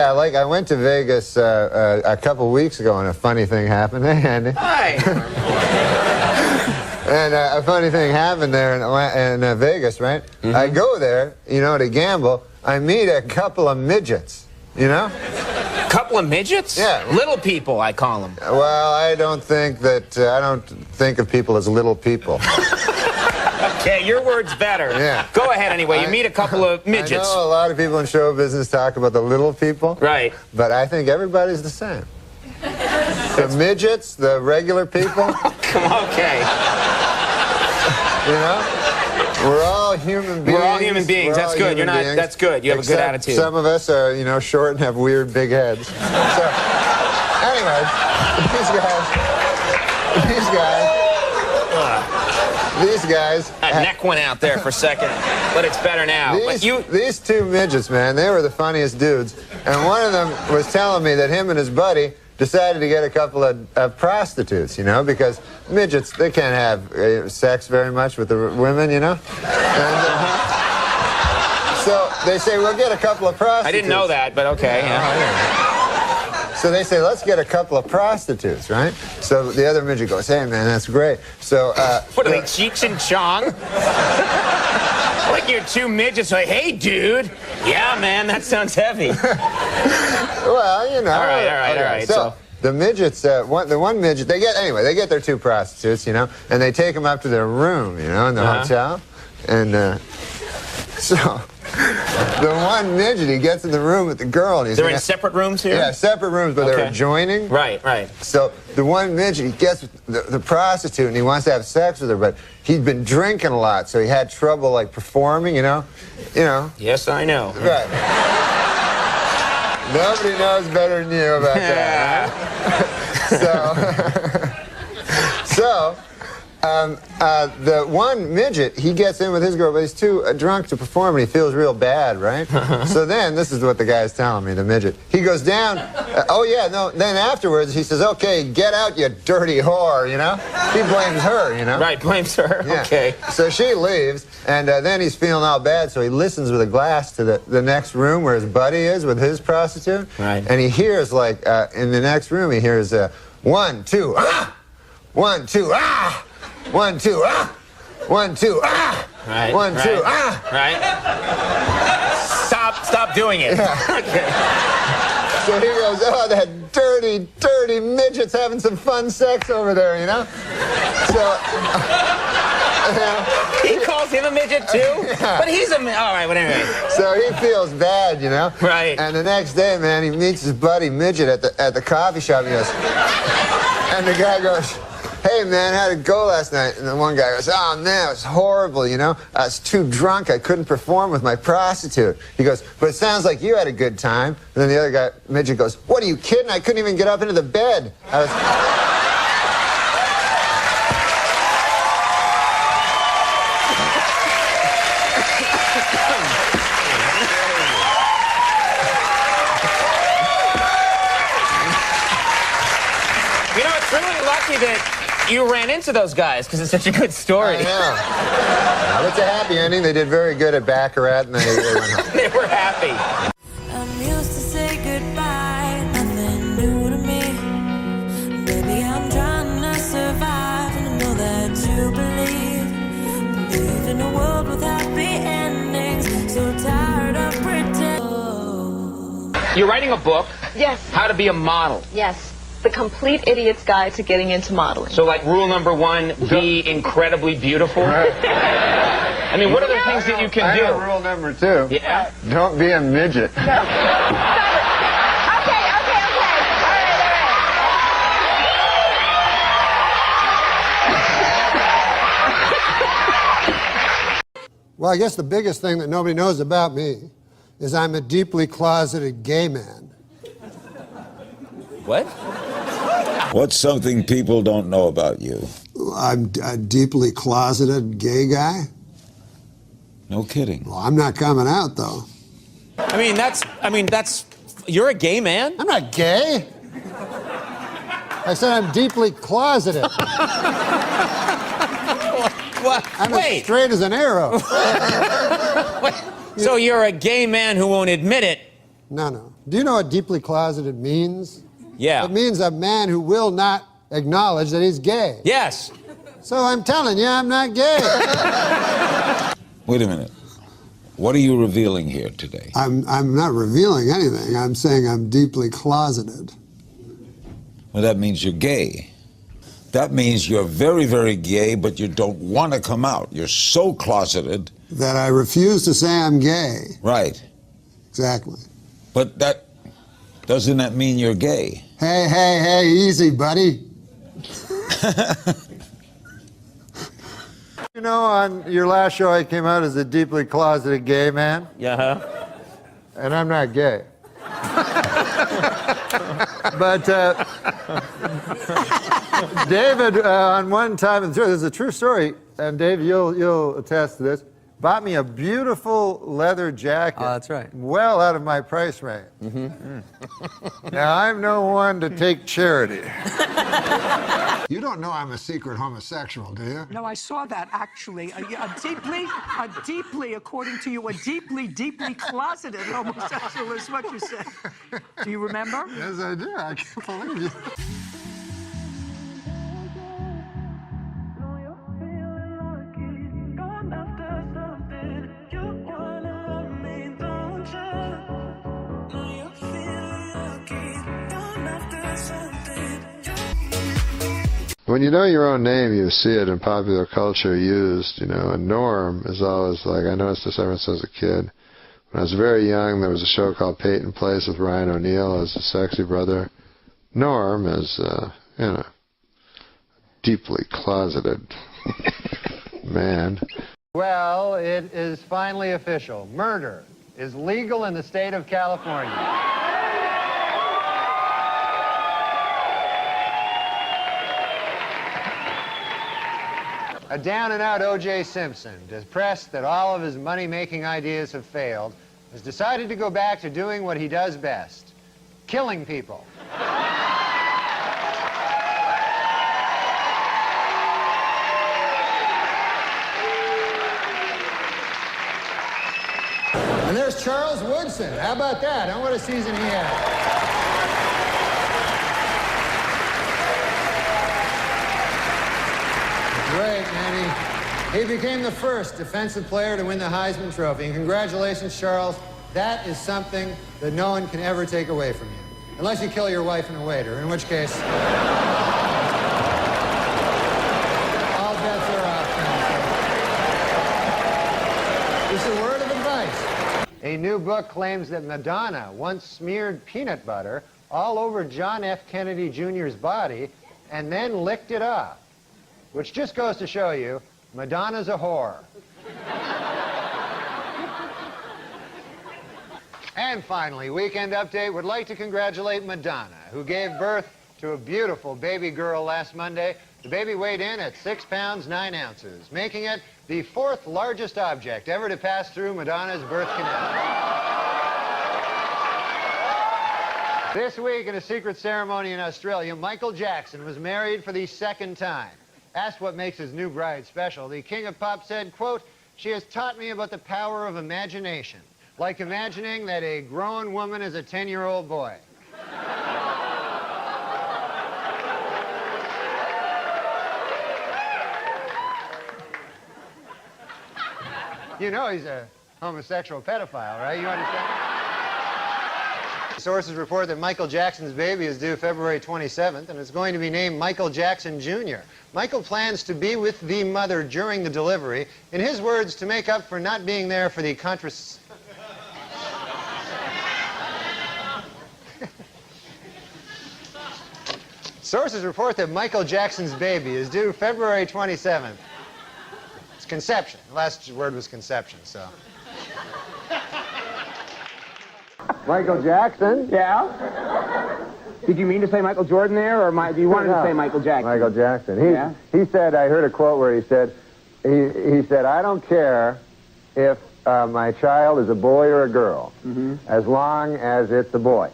Yeah, like I went to Vegas a couple weeks ago and a funny thing happened. Hey, Andy. Hi. And a funny thing happened there in Vegas, right? Mm-hmm. I go there, you know, to gamble. I meet a couple of midgets, you know? Couple of midgets? Yeah. Little people, I call them. Well, I don't think of people as little people. Okay, your word's better. Yeah. Go ahead anyway. You meet a couple of midgets. I know a lot of people in show business talk about the little people. Right. But I think everybody's the same. The midgets, the regular people. Okay. You know? We're all human beings. We're all human beings. That's good. You're not. That's good. You have a good attitude. Some of us are, you know, short and have weird big heads. So, anyway, these guys. That neck went out there for a second, but it's better now. These two midgets, man, they were the funniest dudes. And one of them was telling me that him and his buddy decided to get a couple of prostitutes, you know, because midgets, they can't have sex very much with the women, you know. And, so they say, we'll get a couple of prostitutes. I didn't know that, but okay. Yeah. So they say, let's get a couple of prostitutes, right? So the other midget goes, hey, man, that's great. So, what are they, Cheech and Chong? Like you're two midgets, like, hey, dude. Yeah, man, that sounds heavy. Well, you know. All right. So the midgets, the one midget, they get their two prostitutes, you know, and they take them up to their room, you know, in the hotel. And so the one midget, he gets in the room with the girl. And they're in separate rooms here? Yeah, separate rooms, but they're adjoining. Right. So the one midget, he gets with the prostitute, and he wants to have sex with her, but he'd been drinking a lot, so he had trouble, like, performing, you know? Yes, I know. Right. Nobody knows better than you about that. So the one midget, he gets in with his girl, but he's too drunk to perform, and he feels real bad, right? So then, this is what the guy's telling me, the midget. He goes down, then afterwards, he says, okay, get out, you dirty whore, you know? He blames her, you know? Right, blames her, yeah. Okay. So she leaves, and then he's feeling all bad, so he listens with a glass to the next room where his buddy is with his prostitute. Right. And he hears, like, in the next room, he hears, 1, 2, ah! 1, 2, ah! 1, 2, ah! 1, 2, ah! Right. 1, 2, ah! Right. Stop doing it. Yeah. Okay. So he goes, oh, that dirty midget's having some fun sex over there, you know? So... he calls him a midget, too? Yeah. But he's a... All right, but anyway. So he feels bad, you know? Right. And the next day, man, he meets his buddy midget at the coffee shop. He goes... And the guy goes... Hey, man, how'd it go last night? And the one guy goes, oh, man, it was horrible, you know? I was too drunk. I couldn't perform with my prostitute. He goes, but it sounds like you had a good time. And then the other guy, midget, goes, what, are you kidding? I couldn't even get up into the bed. You know, it's really lucky that you ran into those guys, because it's such a good story. I know. Well, it's a happy ending. They did very good at Baccarat, and they went home. They were happy. I'm used to say goodbye, nothing new to me. Baby, I'm trying to survive, and I know that you believe in a world with happy endings. So tired of pretending. You're writing a book? Yes. How to be a model? Yes. The Complete Idiot's Guide to Getting into Modeling. So, like, rule number 1, be incredibly beautiful? I mean, what are the things that you can do? I know rule number 2. Yeah? Don't be a midget. No. Stop it. Okay. All right. Well, I guess the biggest thing that nobody knows about me is I'm a deeply closeted gay man. What? What's something people don't know about you? I'm a deeply closeted gay guy. No kidding. Well, I'm not coming out, though. I mean, that's, you're a gay man? I'm not gay. I said I'm deeply closeted. What? I'm as straight as an arrow. So you're a gay man who won't admit it, No. Do you know what deeply closeted means? Yeah. It means a man who will not acknowledge that he's gay. Yes. So I'm telling you, I'm not gay. Wait a minute. What are you revealing here today? I'm not revealing anything. I'm saying I'm deeply closeted. Well, that means you're gay. That means you're very, very gay, but you don't want to come out. You're so closeted. That I refuse to say I'm gay. Right. Exactly. But doesn't that mean you're gay? Hey, easy, buddy. You know, on your last show, I came out as a deeply closeted gay man. Yeah. And I'm not gay. But David, on one time, this is a true story, and Dave, you'll attest to this, bought me a beautiful leather jacket. Oh, that's right. Well out of my price range. Now, I'm no one to take charity. You don't know I'm a secret homosexual, do you? No, I saw that actually. A deeply, according to you, a deeply closeted homosexual is what you said. Do you remember? Yes, I do. I can't believe you. When you know your own name, you see it in popular culture used, you know, and Norm is always like, I noticed this ever since I was a kid. When I was very young, there was a show called Peyton Place with Ryan O'Neal as a sexy brother. Norm is, you know, deeply closeted man. Well, it is finally official. Murder is legal in the state of California. A down-and-out O.J. Simpson, depressed that all of his money-making ideas have failed, has decided to go back to doing what he does best, killing people. And there's Charles Woodson. How about that? What a season he had. Great, man. He became the first defensive player to win the Heisman Trophy. And congratulations, Charles. That is something that no one can ever take away from you. Unless you kill your wife and a waiter, in which case, all bets are off. Just a word of advice. A new book claims that Madonna once smeared peanut butter all over John F. Kennedy Jr.'s body and then licked it off. Which just goes to show you, Madonna's a whore. And finally, Weekend Update would like to congratulate Madonna, who gave birth to a beautiful baby girl last Monday. The baby weighed in at 6 pounds, 9 ounces, making it the 4th largest object ever to pass through Madonna's birth canal. This week, in a secret ceremony in Australia, Michael Jackson was married for the 2nd time. Asked what makes his new bride special, the King of Pop said, quote, "She has taught me about the power of imagination, like imagining that a grown woman is a 10-year-old boy." You know he's a homosexual pedophile, right? You understand? Sources report that Michael Jackson's baby is due February 27th, and it's going to be named Michael Jackson Jr. Michael plans to be with the mother during the delivery, in his words, to make up for not being there for the Sources report that Michael Jackson's baby is due February 27th. It's conception. The last word was conception, so. Michael Jackson? Yeah? Did you mean to say Michael Jordan there, or do you want to say Michael Jackson? Michael Jackson. He said, I heard a quote where he said, I don't care if my child is a boy or a girl, as long as it's a boy.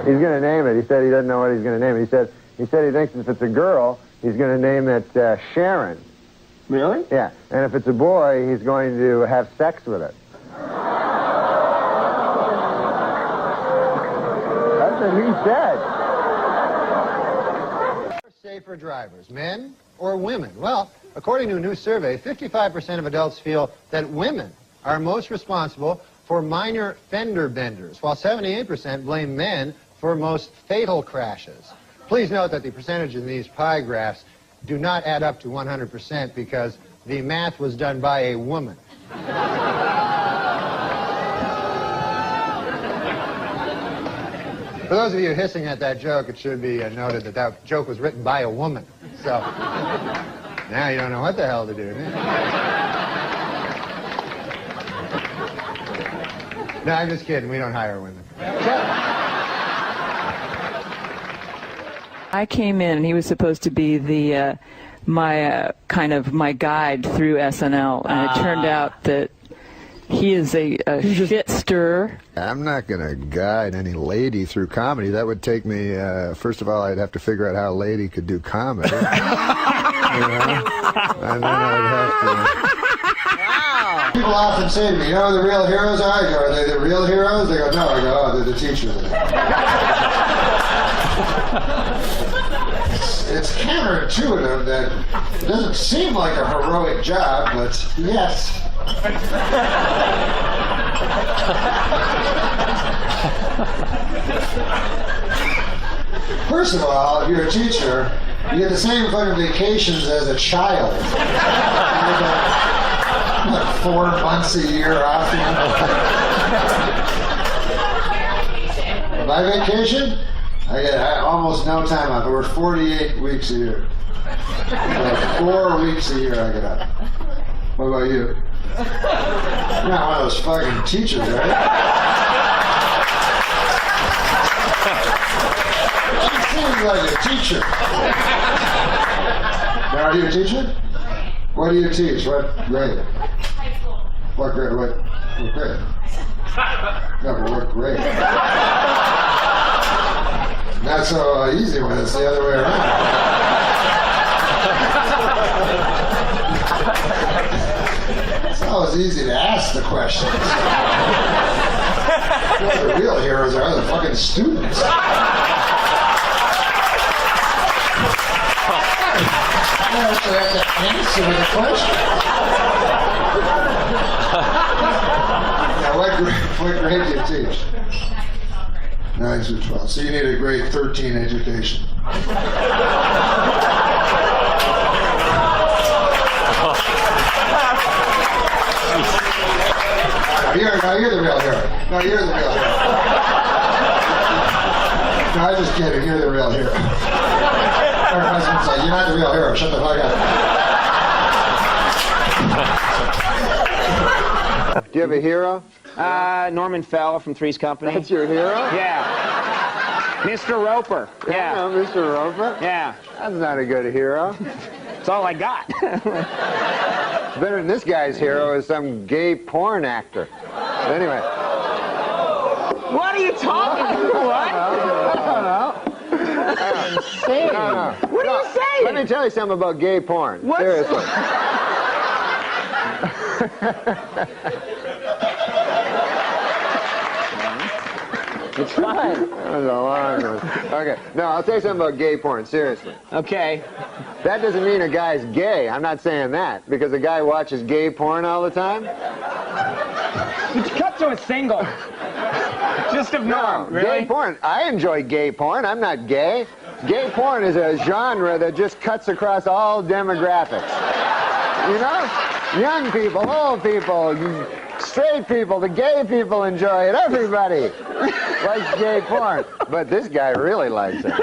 He's going to name it. He said he doesn't know what he's going to name it. He said he thinks if it's a girl, he's going to name it Sharon. Really? Yeah, and if it's a boy, he's going to have sex with it. That's what he said. Safer drivers, men or women? Well, according to a new survey, 55% of adults feel that women are most responsible for minor fender benders, while 78% blame men for most fatal crashes. Please note that the percentage in these pie graphs do not add up to 100% because the math was done by a woman. For those of you hissing at that joke, it should be noted that that joke was written by a woman. So now you don't know what the hell to do. No, I'm just kidding. We don't hire women. I came in and he was supposed to be the my guide through SNL, and it turned out that he is a shit stirrer. I'm not going to guide any lady through comedy. That would take me, first of all, I'd have to figure out how a lady could do comedy. You know? And then I'd have to... Wow. People often say to me, you know who the real heroes are? I go, are they the real heroes? They go, no. I go, oh, they're the teachers. It's counterintuitive that it doesn't seem like a heroic job, but yes. First of all, if you're a teacher, you get the same fucking vacations as a child. You get, 4 months a year off. My vacation, I get almost no time off. We're 48 weeks a year. So 4 weeks a year I get off. What about you? You're not one of those fucking teachers, right? You seem like a teacher. Now, are you a teacher? What do you teach? What grade? High school. What grade? What grade? No, but what grade? Not so easy when it's the other way around. It's always easy to ask the questions. The real heroes are the fucking students. You actually have to answer the question. Now, what grade do you teach? 9 through 12. So you need a grade 13 education. You're the real hero. No, you're the real hero. No, I'm just kidding. You're the real hero. Our husband's like, you're not the real hero. Shut the fuck up. Do you have a hero? Norman Fell from Three's Company. That's your hero? Yeah. Mr. Roper. Yeah. Oh, Mr. Roper? Yeah. That's not a good hero. That's all I got. Better than this guy's hero is some gay porn actor. Anyway. What are you talking about? What? I don't know. Insane. No. What are you saying? Let me tell you something about gay porn. What's Seriously. It's fine. That was a long one. Okay. No, I'll tell you something about gay porn. Seriously. Okay. That doesn't mean a guy's gay. I'm not saying that. Because a guy watches gay porn all the time. Cut to a single. Just of Norm, really? Gay porn. I enjoy gay porn. I'm not gay. Gay porn is a genre that just cuts across all demographics. You know? Young people, old people, straight people, the gay people enjoy it. Everybody likes gay porn. But this guy really likes it. No,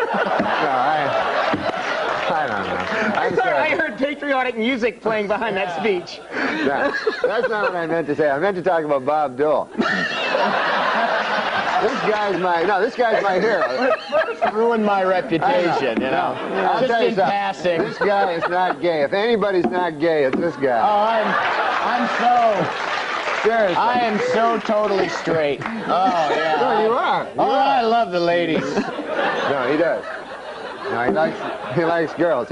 I don't know. I thought I heard patriotic music playing behind that speech. No, that's not what I meant to say. I meant to talk about Bob Dole. This guy's my hero. First ruined my reputation, you know. I'll Just tell you in something. passing. This guy is not gay. If anybody's not gay, it's this guy. Oh, I'm so... Seriously. I am so totally straight. Oh, yeah. No, you are. I love the ladies. No, he does. No, he likes girls.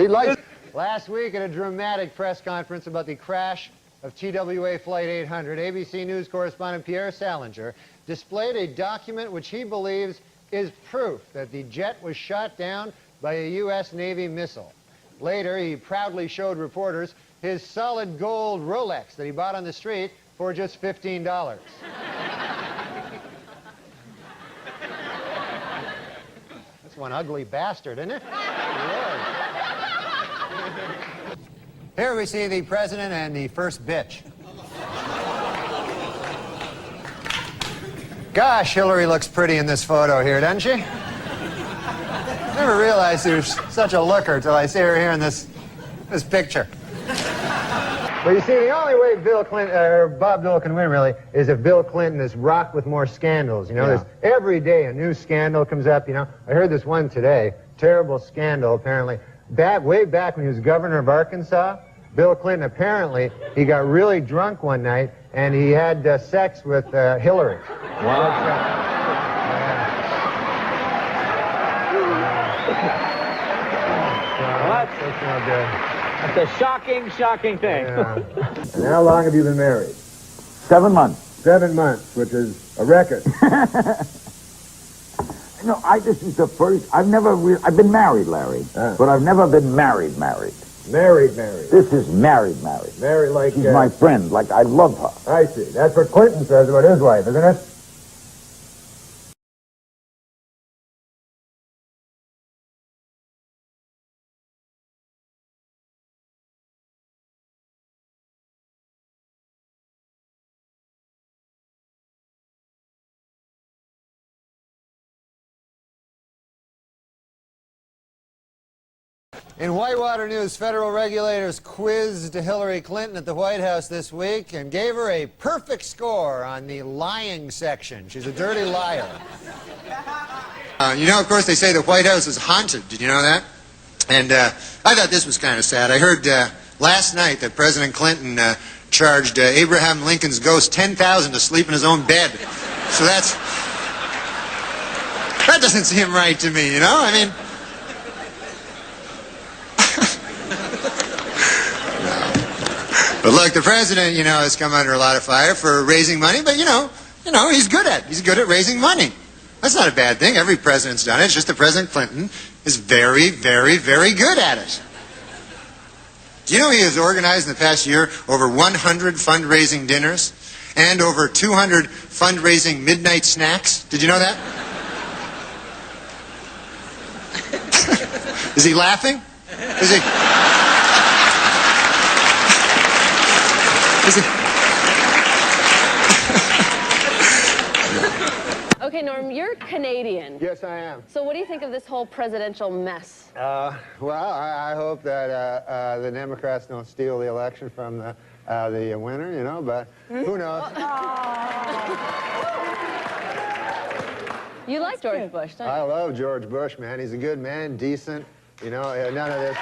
Last week at a dramatic press conference about the crash of TWA Flight 800, ABC News correspondent Pierre Salinger displayed a document which he believes is proof that the jet was shot down by a U.S. Navy missile. Later, he proudly showed reporters his solid gold Rolex that he bought on the street for just $15. That's one ugly bastard, isn't it? Lord. Here we see the president and the first bitch. Gosh, Hillary looks pretty in this photo here, doesn't she? Never realized she was such a looker till I see her here in this picture. But you see, the only way Bill Clinton, or Bob Dole can win, really, is if Bill Clinton is rocked with more scandals. You know, there's every day a new scandal comes up, you know. I heard this one today, terrible scandal, apparently. Way back when he was governor of Arkansas, Bill Clinton, apparently, he got really drunk one night, and he had sex with Hillary. Wow. That's not good. That's a shocking, shocking thing. Yeah. And how long have you been married? 7 months. 7 months, which is a record. No, this is the first. I've been married, Larry, but I've never been married. Married. This is married. Married like... She's my friend, like I love her. I see. That's what Clinton says about his wife, isn't it? In Whitewater news, federal regulators quizzed Hillary Clinton at the White House this week and gave her a perfect score on the lying section. She's a dirty liar. You know, of course, they say the White House is haunted. Did you know that? And I thought this was kind of sad. I heard last night that President Clinton charged Abraham Lincoln's ghost $10,000 to sleep in his own bed. So that doesn't seem right to me, you know? I mean... But look, the president, you know, has come under a lot of fire for raising money, but you know, he's good at raising money. That's not a bad thing. Every president's done it. It's just that President Clinton is very, very, very good at it. Do you know he has organized in the past year over 100 fundraising dinners and over 200 fundraising midnight snacks? Did you know that? Is he laughing? Is he... Okay, Norm, you're Canadian. Yes, I am. So what do you think of this whole presidential mess? Well, I hope that the Democrats don't steal the election from the winner, you know, but who knows? You like George Bush, don't you? I love George Bush, man. He's a good man, decent, you know, none of this.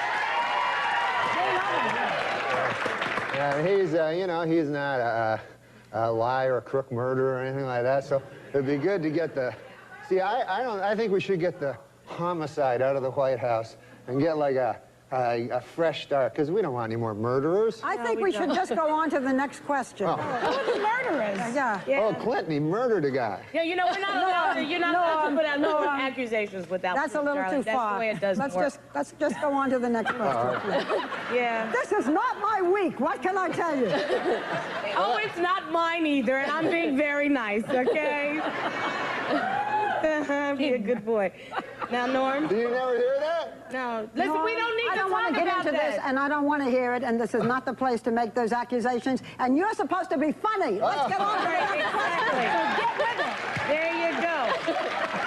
He's, you know, he's not a liar, a crook, murderer, or anything like that. So it'd be good to get the... See, I think we should get the homicide out of the White House and get like a fresh start, because we don't want any more murderers. I think we should just go on to the next question. Who are the murderers? Yeah. Oh, Clinton, he murdered a guy. Yeah, you know, we're not allowed to, you're not allowed to put out no accusations without That's a little too far. That's the way it does work. Let's just go on to the next question. Yeah. This is not my week. What can I tell you? Oh, it's not mine either, and I'm being very nice, okay? Be a good boy. Now, Norm. Do you never hear that? No. Listen, No, we don't need I don't want to get into this, and I don't want to hear it, and this is not the place to make those accusations, and you're supposed to be funny. Let's get on to the next question. So get with it. There you go.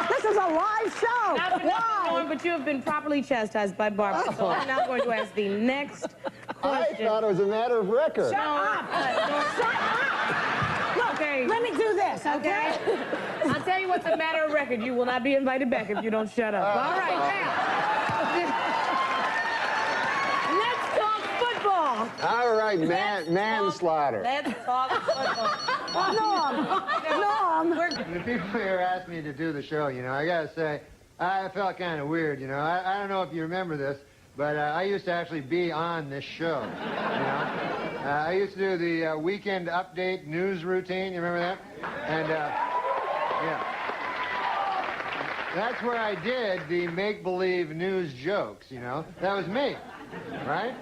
This is a live show. Why? Norm, but you have been properly chastised by Barbara, so I'm now going to ask the next question. I thought it was a matter of record. Shut up. Look, Okay. let me do this, okay? I'll tell you what's a matter of record. You will not be invited back if you don't shut up. All right, now. Let's talk football. All right, manslaughter. Let's talk football. Norm. The people here asked me to do the show, you know, I gotta say, I felt kind of weird, you know. I don't know if you remember this, but I used to actually be on this show, you know? I used to do the weekend update news routine, you remember that? And, yeah. That's where I did the make-believe news jokes, you know? That was me, right?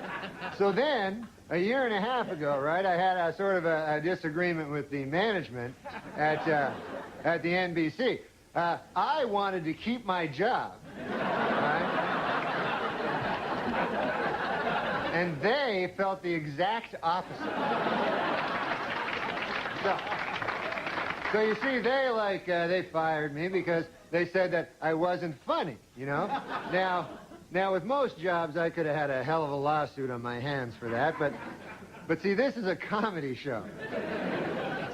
So then, a year and a half ago, right, I had a sort of a disagreement with the management at the NBC. I wanted to keep my job, right? And they felt the exact opposite. So you see, they fired me because they said that I wasn't funny, you know? Now, with most jobs, I could have had a hell of a lawsuit on my hands for that, but see, this is a comedy show.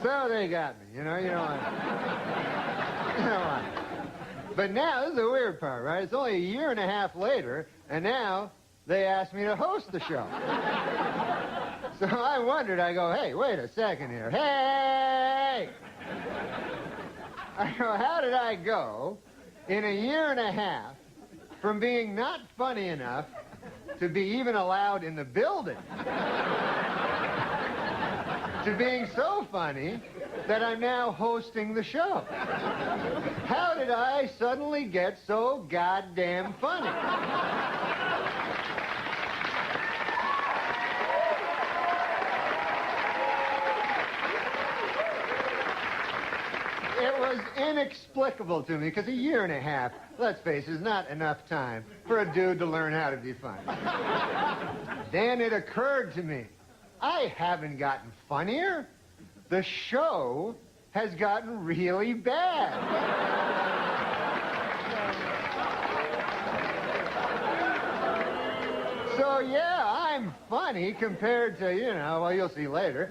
So they got me, you know what? But now, this is the weird part, right? It's only a year and a half later, and now they asked me to host the show. So I wondered, I go, hey, wait a second here. Hey! I go, how did I go in a year and a half from being not funny enough to be even allowed in the building to being so funny that I'm now hosting the show? How did I suddenly get so goddamn funny? It was inexplicable to me, because a year and a half, let's face it, is not enough time for a dude to learn how to be funny. Then it occurred to me, I haven't gotten funnier. The show has gotten really bad. So yeah, I'm funny compared to, you know, well, you'll see later.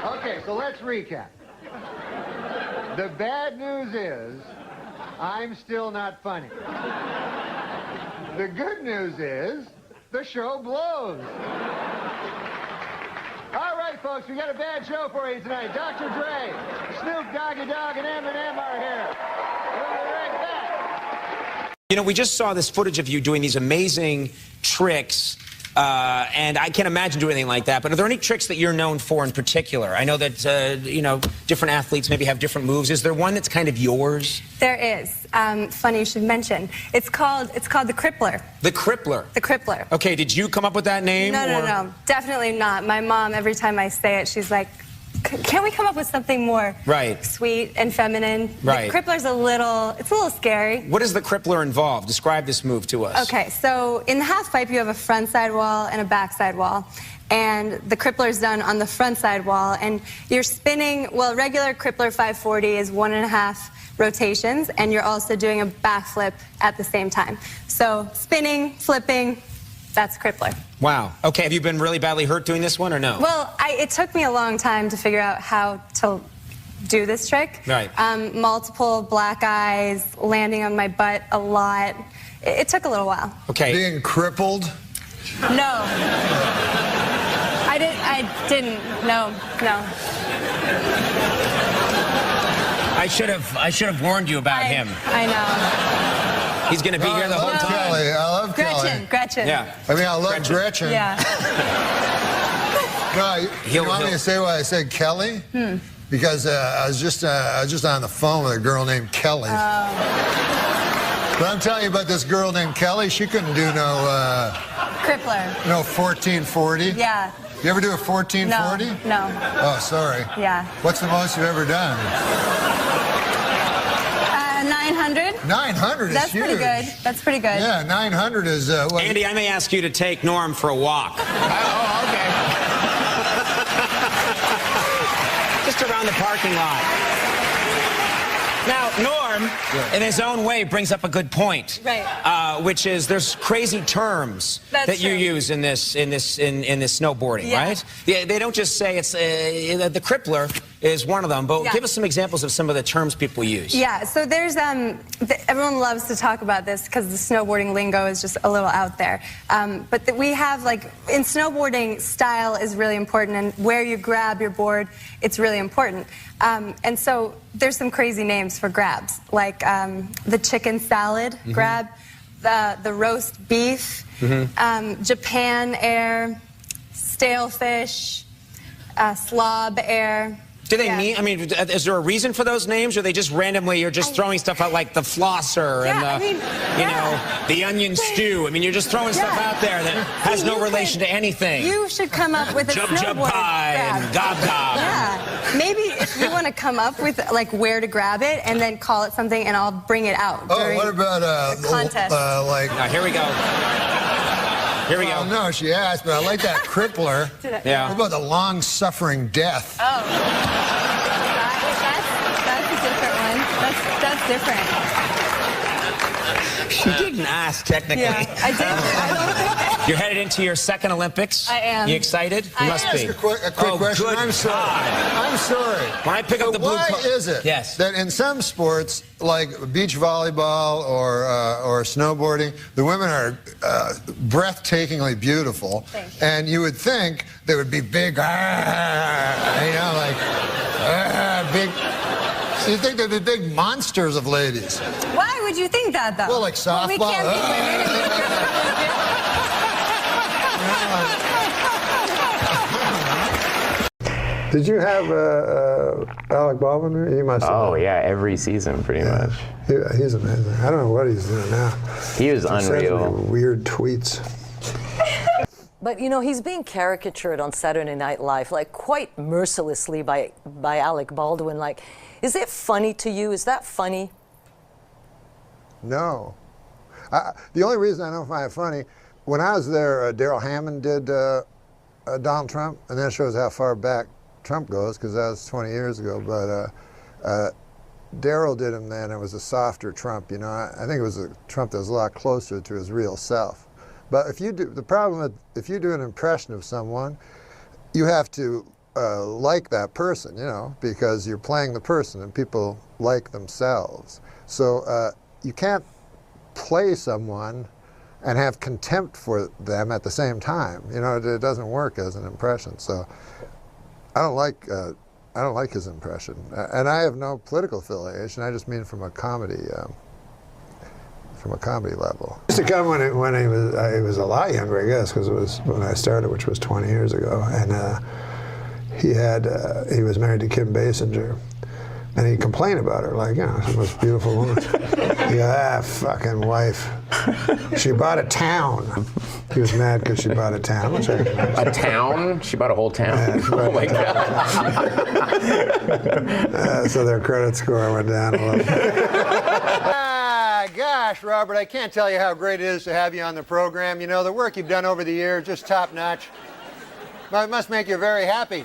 Okay, so let's recap. The bad news is, I'm still not funny. The good news is, the show blows. All right, folks, we got a bad show for you tonight. Dr. Dre, Snoop Doggy Dogg, and Eminem are here. We'll be right back. You know, we just saw this footage of you doing these amazing tricks. And I can't imagine doing anything like that. But are there any tricks that you're known for in particular? I know that, you know, different athletes maybe have different moves. Is there one that's kind of yours? There is. Funny you should mention. It's called the crippler. The crippler? The crippler. Okay, did you come up with that name? No. Definitely not. My mom, every time I say it, she's like, can't we come up with something more sweet and feminine? Right. The crippler's it's a little scary. What does the crippler involve? Describe this move to us. Okay, so in the half pipe, you have a front side wall and a back side wall. And the crippler's done on the front side wall. And you're spinning, well, regular crippler 540 is 1.5 rotations, and you're also doing a backflip at the same time. So spinning, flipping, that's crippler. Wow. Okay, have you been really badly hurt doing this one or no? Well, it took me a long time to figure out how to do this trick. Right. Multiple black eyes, landing on my butt a lot. It took a little while. Okay. Being crippled? No. I didn't. No. I should have warned you about him. I know. He's going to be here the whole time. Kelly. I love Kelly. Gretchen. Yeah. I mean, I love Gretchen. Yeah. No, you want me to say why I said Kelly? Because I was just on the phone with a girl named Kelly. But I'm telling you about this girl named Kelly. She couldn't do no crippler. No 1440. Yeah. You ever do a 1440? No. Oh, sorry. Yeah. What's the most you've ever done? 900. 900 is That's huge. pretty good. That's pretty good. Yeah, 900 is what? Andy, I may ask you to take Norm for a walk. Oh, okay. Just around the parking lot. Now, Norm, in his own way, brings up a good point. Right. Which is there's crazy terms that you use in this snowboarding, right? They don't just say it's the crippler is one of them, but give us some examples of some of the terms people use. Yeah, so there's everyone loves to talk about this because the snowboarding lingo is just a little out there. But we have, like, in snowboarding, style is really important, and where you grab your board, it's really important. And so there's some crazy names for grabs. like the chicken salad grab, the roast beef, Japan air, stale fish, slob air. Do they mean, I mean, is there a reason for those names, or are they just randomly, you're just throwing stuff out like the flosser and the, you know, the onion stew? I mean, you're just throwing stuff out there that has no relation to anything. You should come up with a snowboard pie and gob gob. Yeah, maybe if you want to come up with like where to grab it and then call it something, and I'll bring it out during what about the contest. like? Here we go. Here we go. No, she asked, but I like that crippler. Yeah. What about the long-suffering death? Oh, that's a different one. That's different. She didn't ask, technically. Yeah, I did. You're headed into your second Olympics. I am. You excited? You must be. A quick question. Good I'm sorry. God. I'm sorry. When I pick up the blue Why is it that in some sports, like beach volleyball or snowboarding, the women are breathtakingly beautiful, and you would think they would be big, you know, like big. So you think they'd be big monsters of ladies? Why would you think that, though? Well, like softball. Well, we can't be women. Did you have Alec Baldwin? He must have. Oh, yeah, every season, pretty much. He's amazing. I don't know what he's doing now. He was unreal. Weird tweets. But, you know, he's being caricatured on Saturday Night Live, like, quite mercilessly by Alec Baldwin. Like, is it funny to you? Is that funny? No. The only reason I don't find it funny, when I was there, Darrell Hammond did Donald Trump, and that shows how far back Trump goes, because that was 20 years ago. But Darrell did him then. It was a softer Trump, you know. I think it was a Trump that was a lot closer to his real self. But if you do, the problem with, if you do an impression of someone, you have to like that person, you know, because you're playing the person and people like themselves. So you can't play someone and have contempt for them at the same time. You know, it doesn't work as an impression. So I don't like his impression, and I have no political affiliation. I just mean from a comedy level. It used to come when he was a lot younger, I guess, because it was when I started, which was 20 years ago, and he was married to Kim Basinger. And he'd complain about her, like, you know, she's the most beautiful woman. He go, fucking wife. She bought a town. He was mad because she bought a town. Which a town? She bought a whole town? Yeah, oh my God. So their credit score went down a little. Gosh, Robert, I can't tell you how great it is to have you on the program. You know, the work you've done over the years, just top notch. It must make you very happy.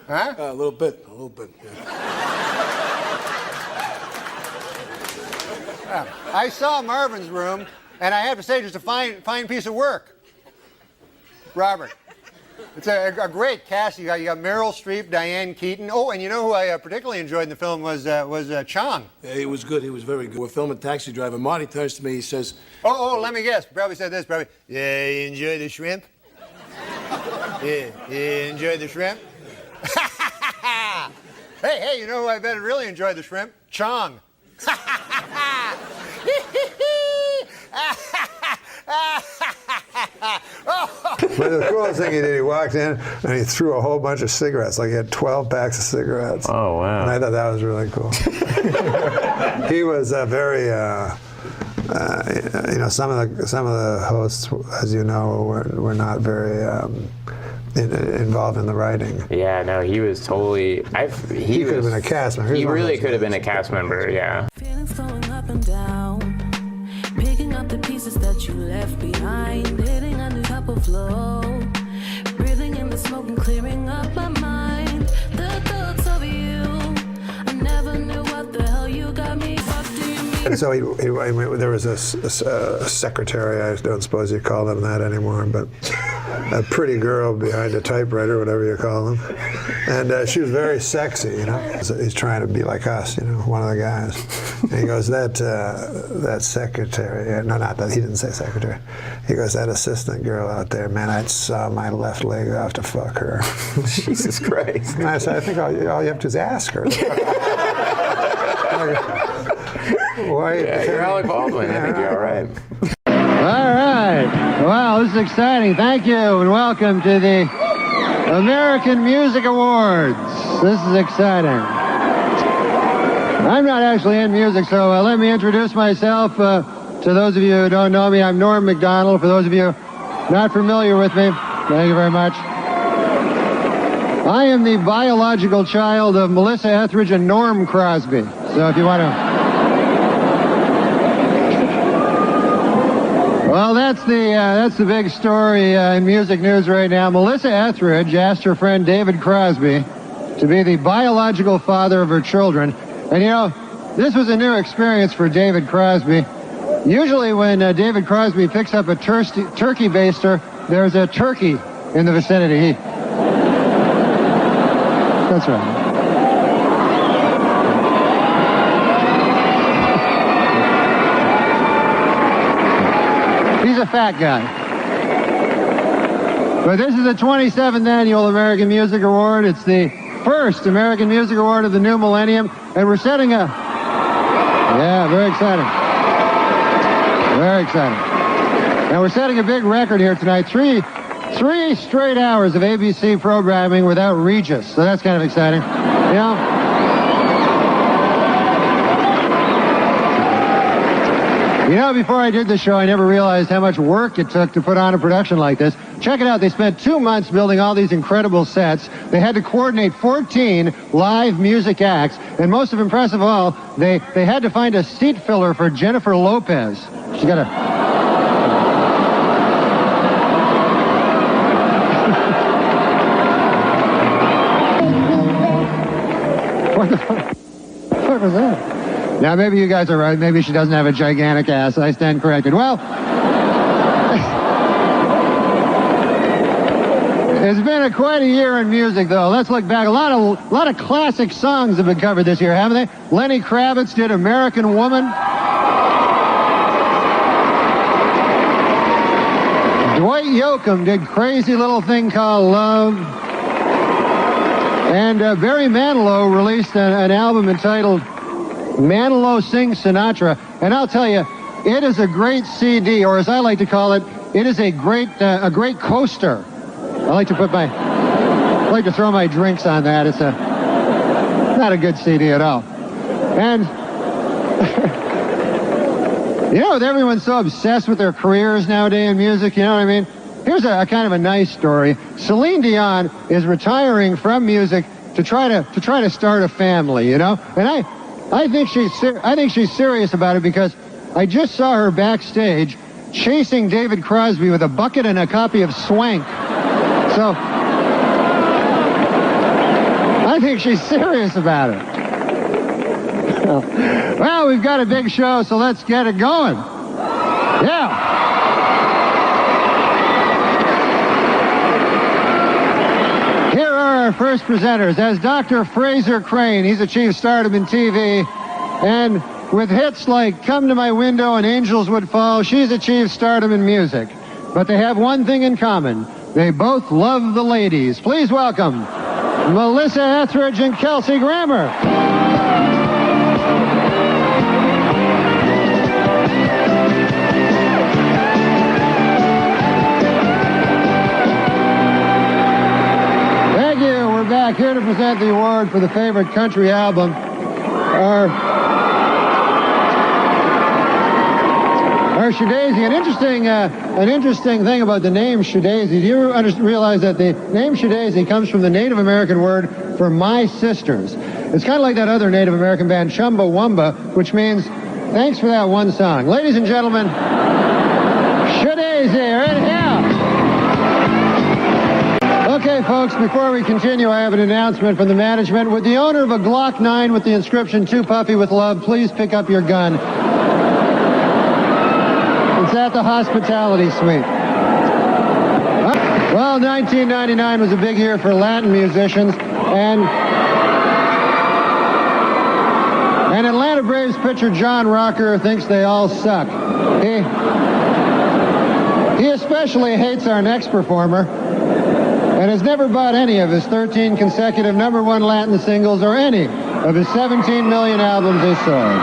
Huh? A little bit, yeah. I saw Marvin's room, and I have to say, just a fine piece of work. Robert, it's a great cast. You got Meryl Streep, Diane Keaton. Oh, and you know who I particularly enjoyed in the film was Chong. Yeah, he was good. He was very good. We're filming Taxi Driver. Marty turns to me. He says, "Oh, let me guess. Probably said this. Probably. Yeah, you enjoy the shrimp. Yeah, you enjoy the shrimp." Hey, you know who I bet really enjoyed the shrimp? Chong. But the coolest thing he did, he walked in and he threw a whole bunch of cigarettes. Like he had 12 packs of cigarettes. Oh, wow. And I thought that was really cool. He was very, you know, some of the hosts, as you know, were not very involved in the writing. Yeah, no, he was totally. He could have been a cast member. He really could have been a cast member. Yeah. Feelings flowing up and down, picking up the pieces that you left behind, hitting a new type of flow, breathing in the smoke and clearing up my mind. The thoughts of you, I never knew what the hell you got me. What do you mean? And so there was a secretary, I don't suppose you call them that anymore, but a pretty girl behind a typewriter, whatever you call them. And she was very sexy, you know. So he's trying to be like us, you know, one of the guys. And he goes, that secretary, no, not that, he didn't say secretary. He goes, that assistant girl out there, man, I'd saw my left leg off to fuck her. Jesus Christ. And I said, I think all you have to do is ask her. Why? Yeah, you're Alec Baldwin. I think you're all right. All right. Wow, this is exciting. Thank you, and welcome to the American Music Awards. This is exciting. I'm not actually in music, so let me introduce myself. To those of you who don't know me, I'm Norm Macdonald. For those of you not familiar with me, thank you very much. I am the biological child of Melissa Etheridge and Norm Crosby. So if you want to... Well, that's the big story in music news right now. Melissa Etheridge asked her friend David Crosby to be the biological father of her children. And you know, this was a new experience for David Crosby. Usually when David Crosby picks up a turkey baster, there's a turkey in the vicinity. That's right. He's a fat guy. But this is the 27th annual American Music Award. It's the first American Music Award of the new millennium, and we're setting a... Yeah, very exciting. Very exciting. Now we're setting a big record here tonight. Three straight hours of ABC programming without Regis, so that's kind of exciting. You know? You know, before I did the show, I never realized how much work it took to put on a production like this. Check it out. They spent 2 months building all these incredible sets. They had to coordinate 14 live music acts, and most impressive of all, they had to find a seat filler for Jennifer Lopez. She got a... What the fuck was that? Now, maybe you guys are right. Maybe she doesn't have a gigantic ass. I stand corrected. Well, it's been quite a year in music, though. Let's look back. A lot of classic songs have been covered this year, haven't they? Lenny Kravitz did American Woman. Dwight Yoakam did Crazy Little Thing Called Love. And Barry Manilow released an album entitled Manilow Sings Sinatra. And I'll tell you, it is a great CD, or as I like to call it, it is a great coaster. I like to throw my drinks on that. It's not a good CD at all. And you know, with everyone so obsessed with their careers nowadays in music, you know what I mean? Here's a kind of a nice story. Celine Dion is retiring from music to try to start a family, you know? And I think she's serious about it, because I just saw her backstage chasing David Crosby with a bucket and a copy of Swank. So I think she's serious about it. Well, we've got a big show, so let's get it going. Yeah. Our first presenters, as Dr. Fraser Crane. He's achieved stardom in TV, and with hits like Come to My Window and Angels Would Fall, she's achieved stardom in music. But they have one thing in common. They both love the ladies. Please welcome Melissa Etheridge and Kelsey Grammer. Back here to present the award for the favorite country album. Our Shadazy. An interesting thing about the name Shadazy. Do you realize that the name Shadazy comes from the Native American word for my sisters? It's kind of like that other Native American band Chumbawamba, which means thanks for that one song. Ladies and gentlemen, Shadazy, right here. Okay, folks, before we continue, I have an announcement from the management. Would the owner of a Glock 9 with the inscription, "Too Puffy with Love," please pick up your gun? It's at the hospitality suite. Well, 1999 was a big year for Latin musicians, and Atlanta Braves pitcher John Rocker thinks they all suck. He especially hates our next performer, and has never bought any of his 13 consecutive #1 Latin singles or any of his 17 million albums they sold.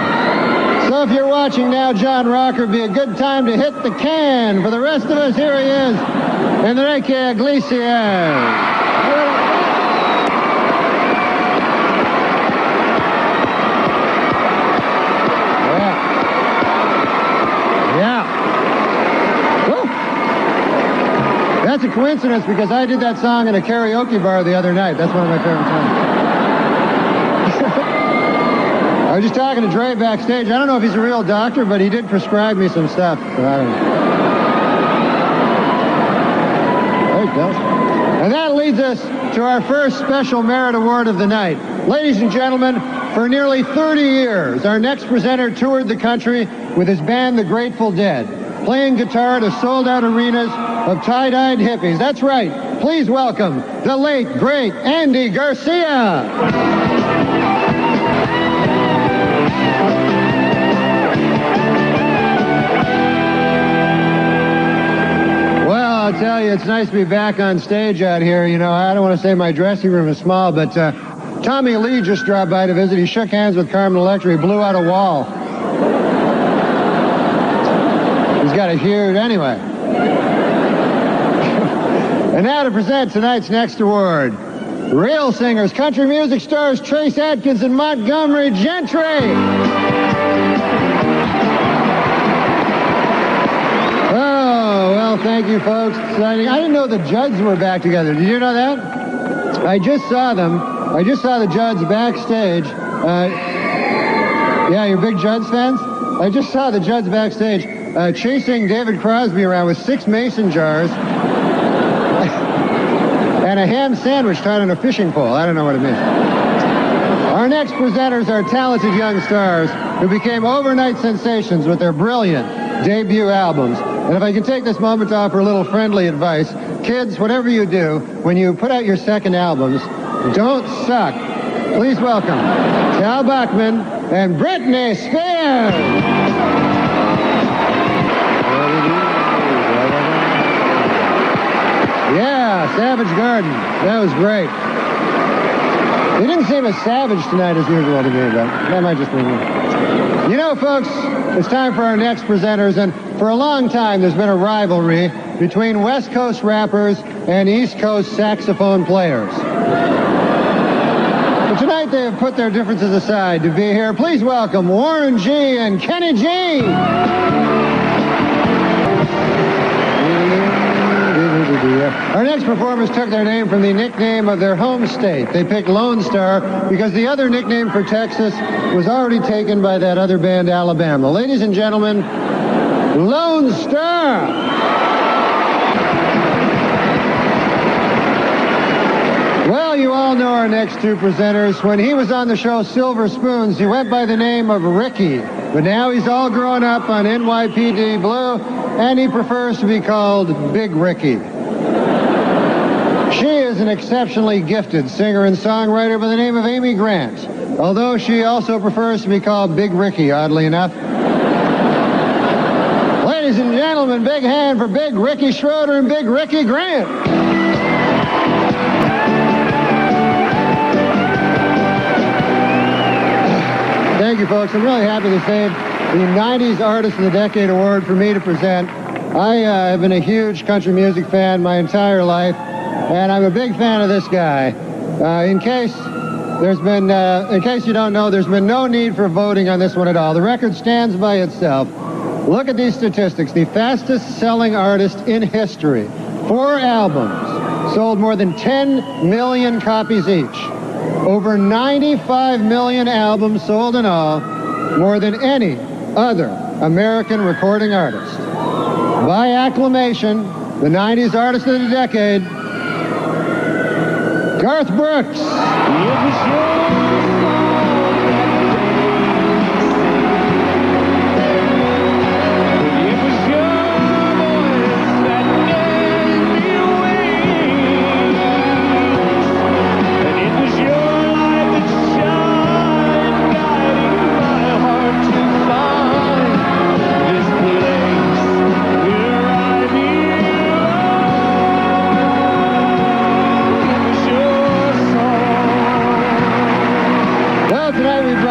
So if you're watching now, John Rocker, would be a good time to hit the can. For the rest of us, here he is, Enrique Iglesias. That's a coincidence because I did that song in a karaoke bar the other night. That's one of my favorite songs. I was just talking to Dre backstage. I don't know if he's a real doctor, but he did prescribe me some stuff. So I don't know. There he goes. And that leads us to our first special merit award of the night. Ladies and gentlemen, for nearly 30 years, our next presenter toured the country with his band, The Grateful Dead, playing guitar to sold-out arenas of tie-dyed hippies. That's right. Please welcome the late, great Andy Garcia. Well, I'll tell you, it's nice to be back on stage out here. You know, I don't want to say my dressing room is small, but Tommy Lee just dropped by to visit. He shook hands with Carmen Electra. He blew out a wall. He's got a huge, anyway. And now to present tonight's next award. Real singers, country music stars Trace Adkins and Montgomery Gentry. Oh, well, thank you, folks. Exciting. I didn't know the Judds were back together. Did you know that? I just saw them. I just saw the Judds backstage. Yeah, you're big Judds fans? I just saw the Judds backstage chasing David Crosby around with 6 mason jars and a ham sandwich tied on a fishing pole. I don't know what it means. Our next presenters are talented young stars who became overnight sensations with their brilliant debut albums. And if I can take this moment to offer a little friendly advice, kids, whatever you do, when you put out your second albums, don't suck. Please welcome Tal Bachman and Britney Spears. Yeah, Savage Garden. That was great. They didn't seem as savage tonight as usual to me, but that might just be me. You know, folks, it's time for our next presenters, and for a long time there's been a rivalry between West Coast rappers and East Coast saxophone players. But tonight they have put their differences aside to be here. Please welcome Warren G. and Kenny G. Our next performers took their name from the nickname of their home state. They picked Lone Star because the other nickname for Texas was already taken by that other band, Alabama. Ladies and gentlemen, Lone Star! Well, you all know our next two presenters. When he was on the show Silver Spoons, he went by the name of Ricky. But now he's all grown up on NYPD Blue, and he prefers to be called Big Ricky. She is an exceptionally gifted singer and songwriter by the name of Amy Grant, although she also prefers to be called Big Ricky, oddly enough. Ladies and gentlemen, big hand for Big Ricky Schroeder and Big Ricky Grant. Thank you, folks. I'm really happy to save the 90s Artist of the Decade Award for me to present. I have been a huge country music fan my entire life, and I'm a big fan of this guy. In case you don't know, there's been no need for voting on this one at all. The record stands by itself. Look at these statistics. The fastest selling artist in history. 4 albums, sold more than 10 million copies each. Over 95 million albums sold in all, more than any other American recording artist. By acclamation, the 90s Artist of the Decade, Garth Brooks.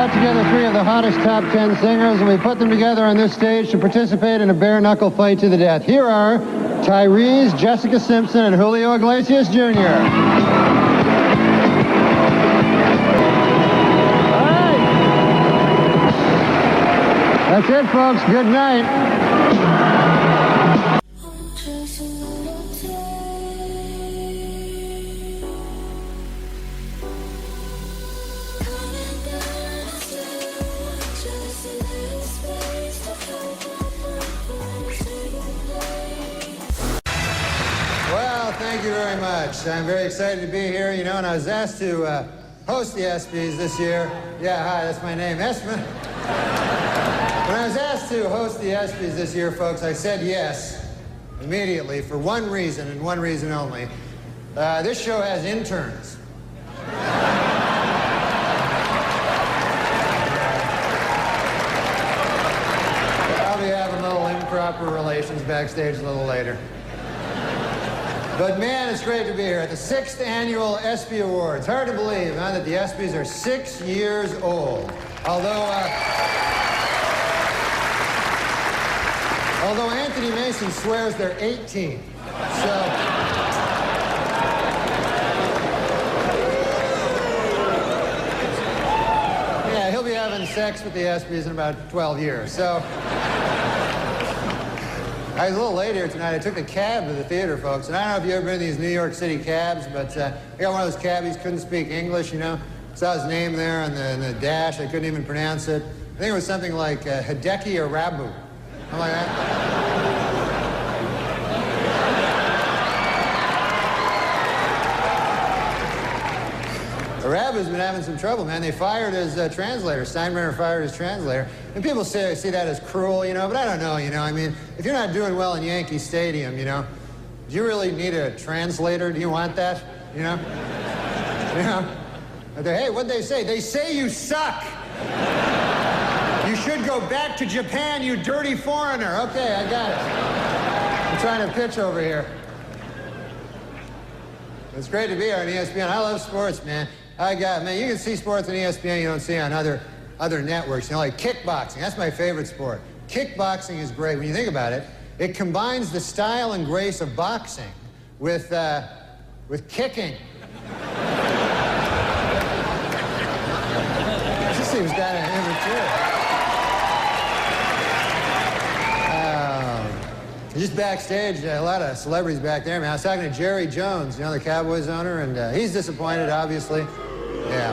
brought together 3 of the hottest top 10 singers, and we put them together on this stage to participate in a bare-knuckle fight to the death. Here are Tyrese, Jessica Simpson, and Julio Iglesias Jr. That's it, folks. Good night. Well, thank you very much. I'm very excited to be here, you know, and I was asked to host the ESPYs this year. Yeah, hi, that's my name, Espen. When I was asked to host the ESPYs this year, folks, I said yes immediately for one reason and one reason only. This show has interns. I'll be having little improper relations backstage a little later. But man, it's great to be here at the 6th annual ESPY Awards. Hard to believe, huh, that the ESPYs are 6 years old. Although Anthony Mason swears they're 18. So, yeah, he'll be having sex with the ESPYs in about 12 years. So, I was a little late here tonight. I took the cab to the theater, folks. And I don't know if you've ever been in these New York City cabs, but I got one of those cabbies, couldn't speak English, you know. Saw his name there on the dash. I couldn't even pronounce it. I think it was something like Hideki Arabu. I'm like, Arabu's been having some trouble, man. They fired his translator. Steinbrenner fired his translator. And people see that as cruel, you know, but I don't know, you know. I mean, if you're not doing well in Yankee Stadium, you know, do you really need a translator? Do you want that, you know? You know? Hey, what'd they say? They say you suck. You should go back to Japan, you dirty foreigner. Okay, I got it. I'm trying to pitch over here. It's great to be here on ESPN. I love sports, man. Man, you can see sports on ESPN you don't see on other networks. You know, like kickboxing. That's my favorite sport. Kickboxing is great. When you think about it, it combines the style and grace of boxing with kicking. This seems kind of immature. Just backstage, a lot of celebrities back there, man. I was talking to Jerry Jones, you know, the Cowboys owner, and he's disappointed, obviously. Yeah.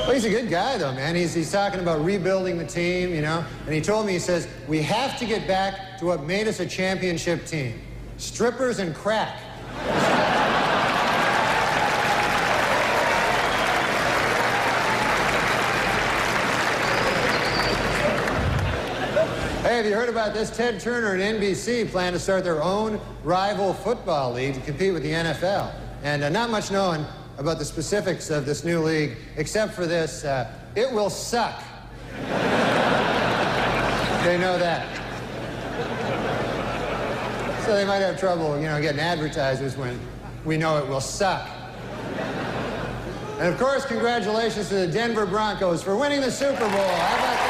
Well, he's a good guy, though, man. He's talking about rebuilding the team, you know, and he told me, he says, we have to get back to what made us a championship team. Strippers and crack. Hey, have you heard about this? Ted Turner and NBC plan to start their own rival football league to compete with the NFL. And not much known about the specifics of this new league, except for this, it will suck. They know that. So they might have trouble, you know, getting advertisers when we know it will suck. And of course, congratulations to the Denver Broncos for winning the Super Bowl. How about that?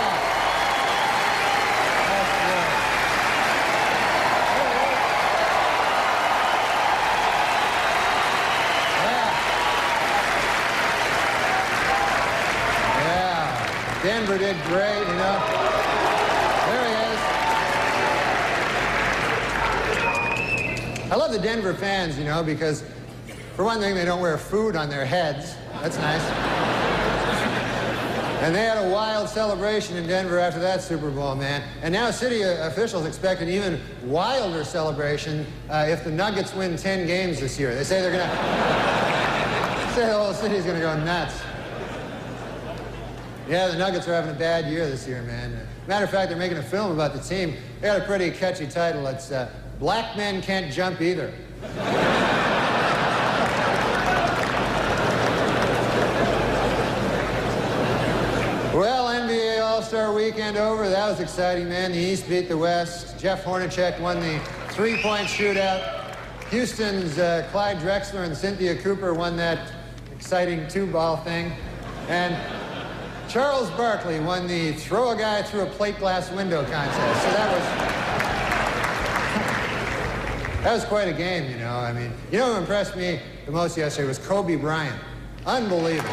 Denver did great, you know. There he is. I love the Denver fans, you know, because for one thing, they don't wear food on their heads. That's nice. And they had a wild celebration in Denver after that Super Bowl, man. And now city officials expect an even wilder celebration if the Nuggets win 10 games this year. They say they're gonna say the whole city's gonna go nuts. Yeah, the Nuggets are having a bad year this year, man. Matter of fact, they're making a film about the team. They got a pretty catchy title. It's Black Men Can't Jump Either. Well, NBA All-Star Weekend over. That was exciting, man. The East beat the West. Jeff Hornacek won the three-point shootout. Houston's Clyde Drexler and Cynthia Cooper won that exciting two-ball thing. And Charles Barkley won the throw a guy through a plate glass window contest. So that was quite a game, you know. I mean, you know who impressed me the most yesterday was Kobe Bryant. Unbelievable.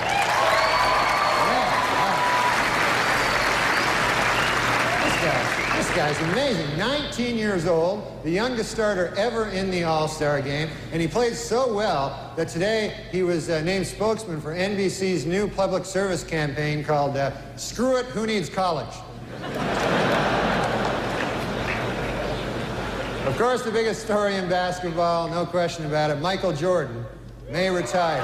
This guy's amazing. 19 years old, the youngest starter ever in the All-Star game, and he played so well that today he was named spokesman for NBC's new public service campaign called Screw It, Who Needs College? Of course, the biggest story in basketball, no question about it, Michael Jordan may retire.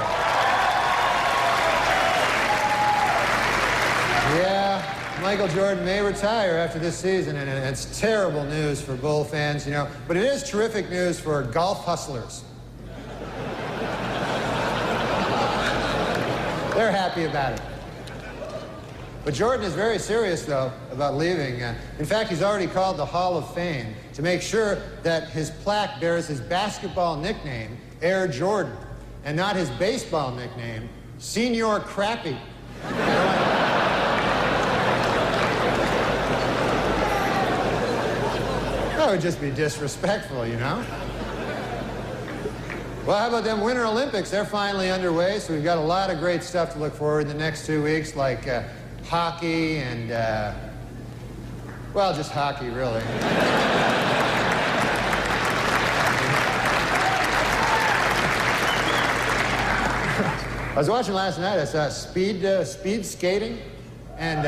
Yeah, Michael Jordan may retire after this season, and it's terrible news for Bull fans, you know, but it is terrific news for golf hustlers. They're happy about it. But Jordan is very serious, though, about leaving. In fact, he's already called the Hall of Fame to make sure that his plaque bears his basketball nickname, Air Jordan, and not his baseball nickname, Senior Crappy. That would just be disrespectful, you know? Well, how about them Winter Olympics? They're finally underway, so we've got a lot of great stuff to look forward to the next 2 weeks, like hockey and, well, just hockey, really. I was watching last night, I saw speed skating, and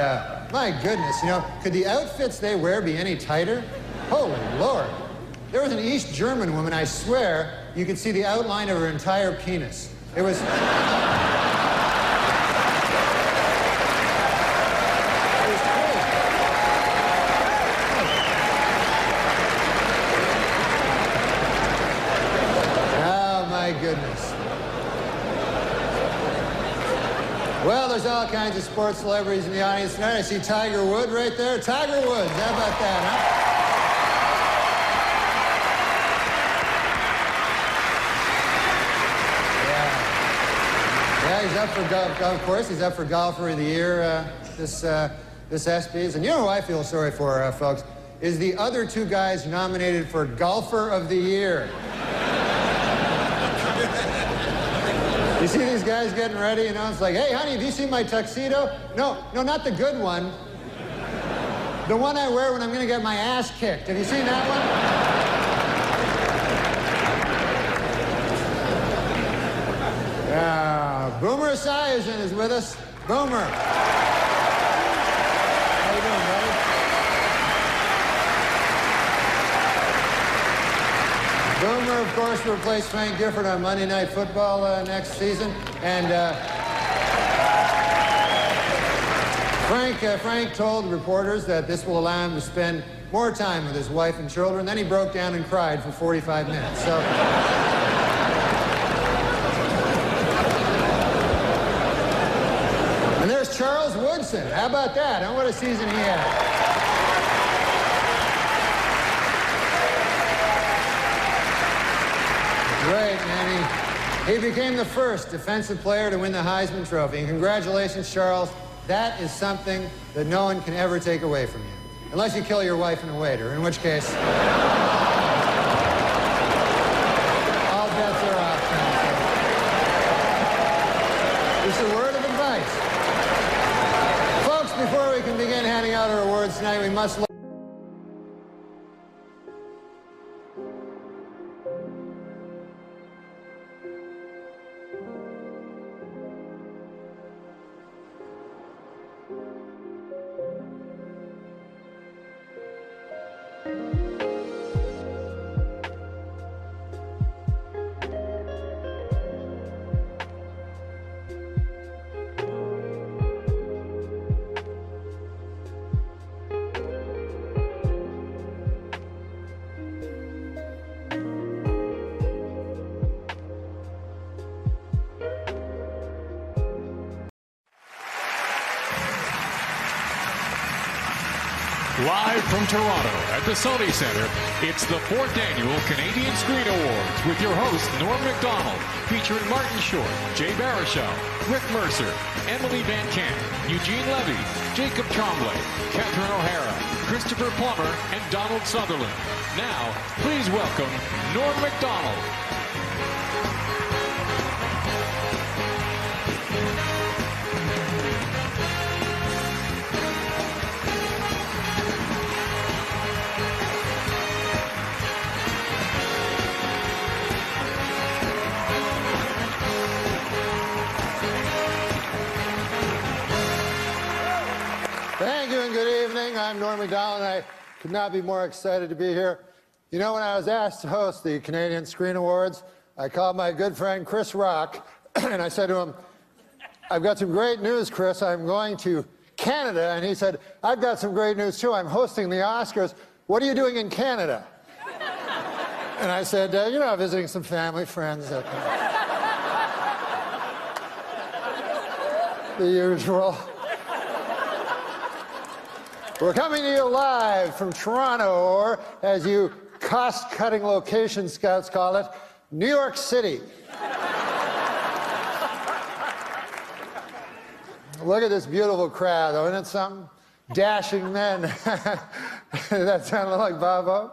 my goodness, you know, could the outfits they wear be any tighter? Holy Lord. There was an East German woman, I swear, you could see the outline of her entire penis. It was... Well, there's all kinds of sports celebrities in the audience tonight. I see Tiger Woods right there. Tiger Woods, how about that, huh? Yeah, he's up for golf, of course. He's up for Golfer of the Year this ESPYs. And you know who I feel sorry for, folks, is the other two guys nominated for Golfer of the Year. You see these guys getting ready, you know? It's like, hey, honey, have you seen my tuxedo? No, not the good one. The one I wear when I'm going to get my ass kicked. Have you seen that one? Boomer Esiason is with us. Boomer. How you doing, buddy? Boomer, of course, will replace Frank Gifford on Monday Night Football next season. And Frank told reporters that this will allow him to spend more time with his wife and children. Then he broke down and cried for 45 minutes. So. And there's Charles Woodson. How about that? What a season he had. Great, man. He became the first defensive player to win the Heisman Trophy. And congratulations, Charles. That is something that no one can ever take away from you. Unless you kill your wife and a waiter, in which case... all bets are off. It's a word of advice. Folks, before we can begin handing out our awards tonight, we must look... Live from Toronto at the Sony Centre, it's the 4th Annual Canadian Screen Awards with your host, Norm Macdonald, featuring Martin Short, Jay Baruchel, Rick Mercer, Emily Van Camp, Eugene Levy, Jacob Tremblay, Catherine O'Hara, Christopher Plummer, and Donald Sutherland. Now, please welcome Norm Macdonald. Thank you and good evening. I'm Norm Macdonald, and I could not be more excited to be here. You know, when I was asked to host the Canadian Screen Awards, I called my good friend Chris Rock, and I said to him, I've got some great news, Chris. I'm going to Canada. And he said, I've got some great news, too. I'm hosting the Oscars. What are you doing in Canada? And I said, you know, visiting some family, friends. The usual. We're coming to you live from Toronto, or as you cost-cutting location scouts call it, New York City. Look at this beautiful crowd, though. Isn't it something? Dashing men. That sounded like Bobo.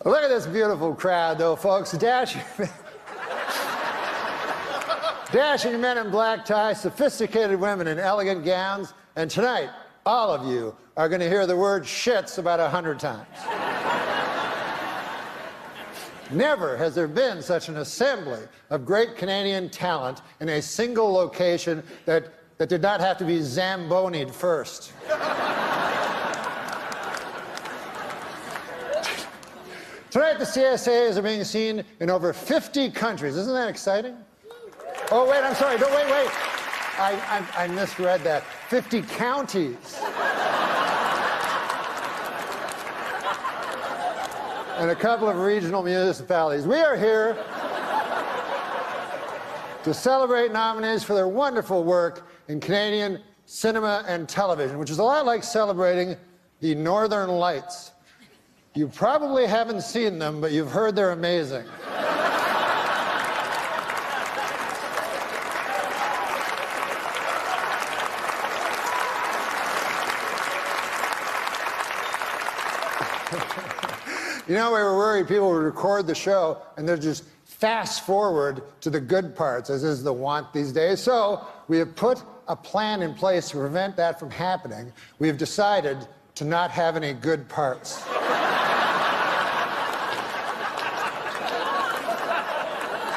Look at this beautiful crowd, though, folks. Dashing men in black ties, sophisticated women in elegant gowns, and tonight, all of you are going to hear the word shits about 100 times. Never has there been such an assembly of great Canadian talent in a single location that did not have to be Zamboni'd first. Tonight, the CSAs are being seen in over 50 countries. Isn't that exciting? Oh, wait, I'm sorry. No, wait. I misread that. 50 counties. And a couple of regional municipalities. We are here to celebrate nominees for their wonderful work in Canadian cinema and television, which is a lot like celebrating the Northern Lights. You probably haven't seen them, but you've heard they're amazing. You know, we were worried people would record the show and they'd just fast forward to the good parts, as is the want these days. So we have put a plan in place to prevent that from happening. We have decided to not have any good parts.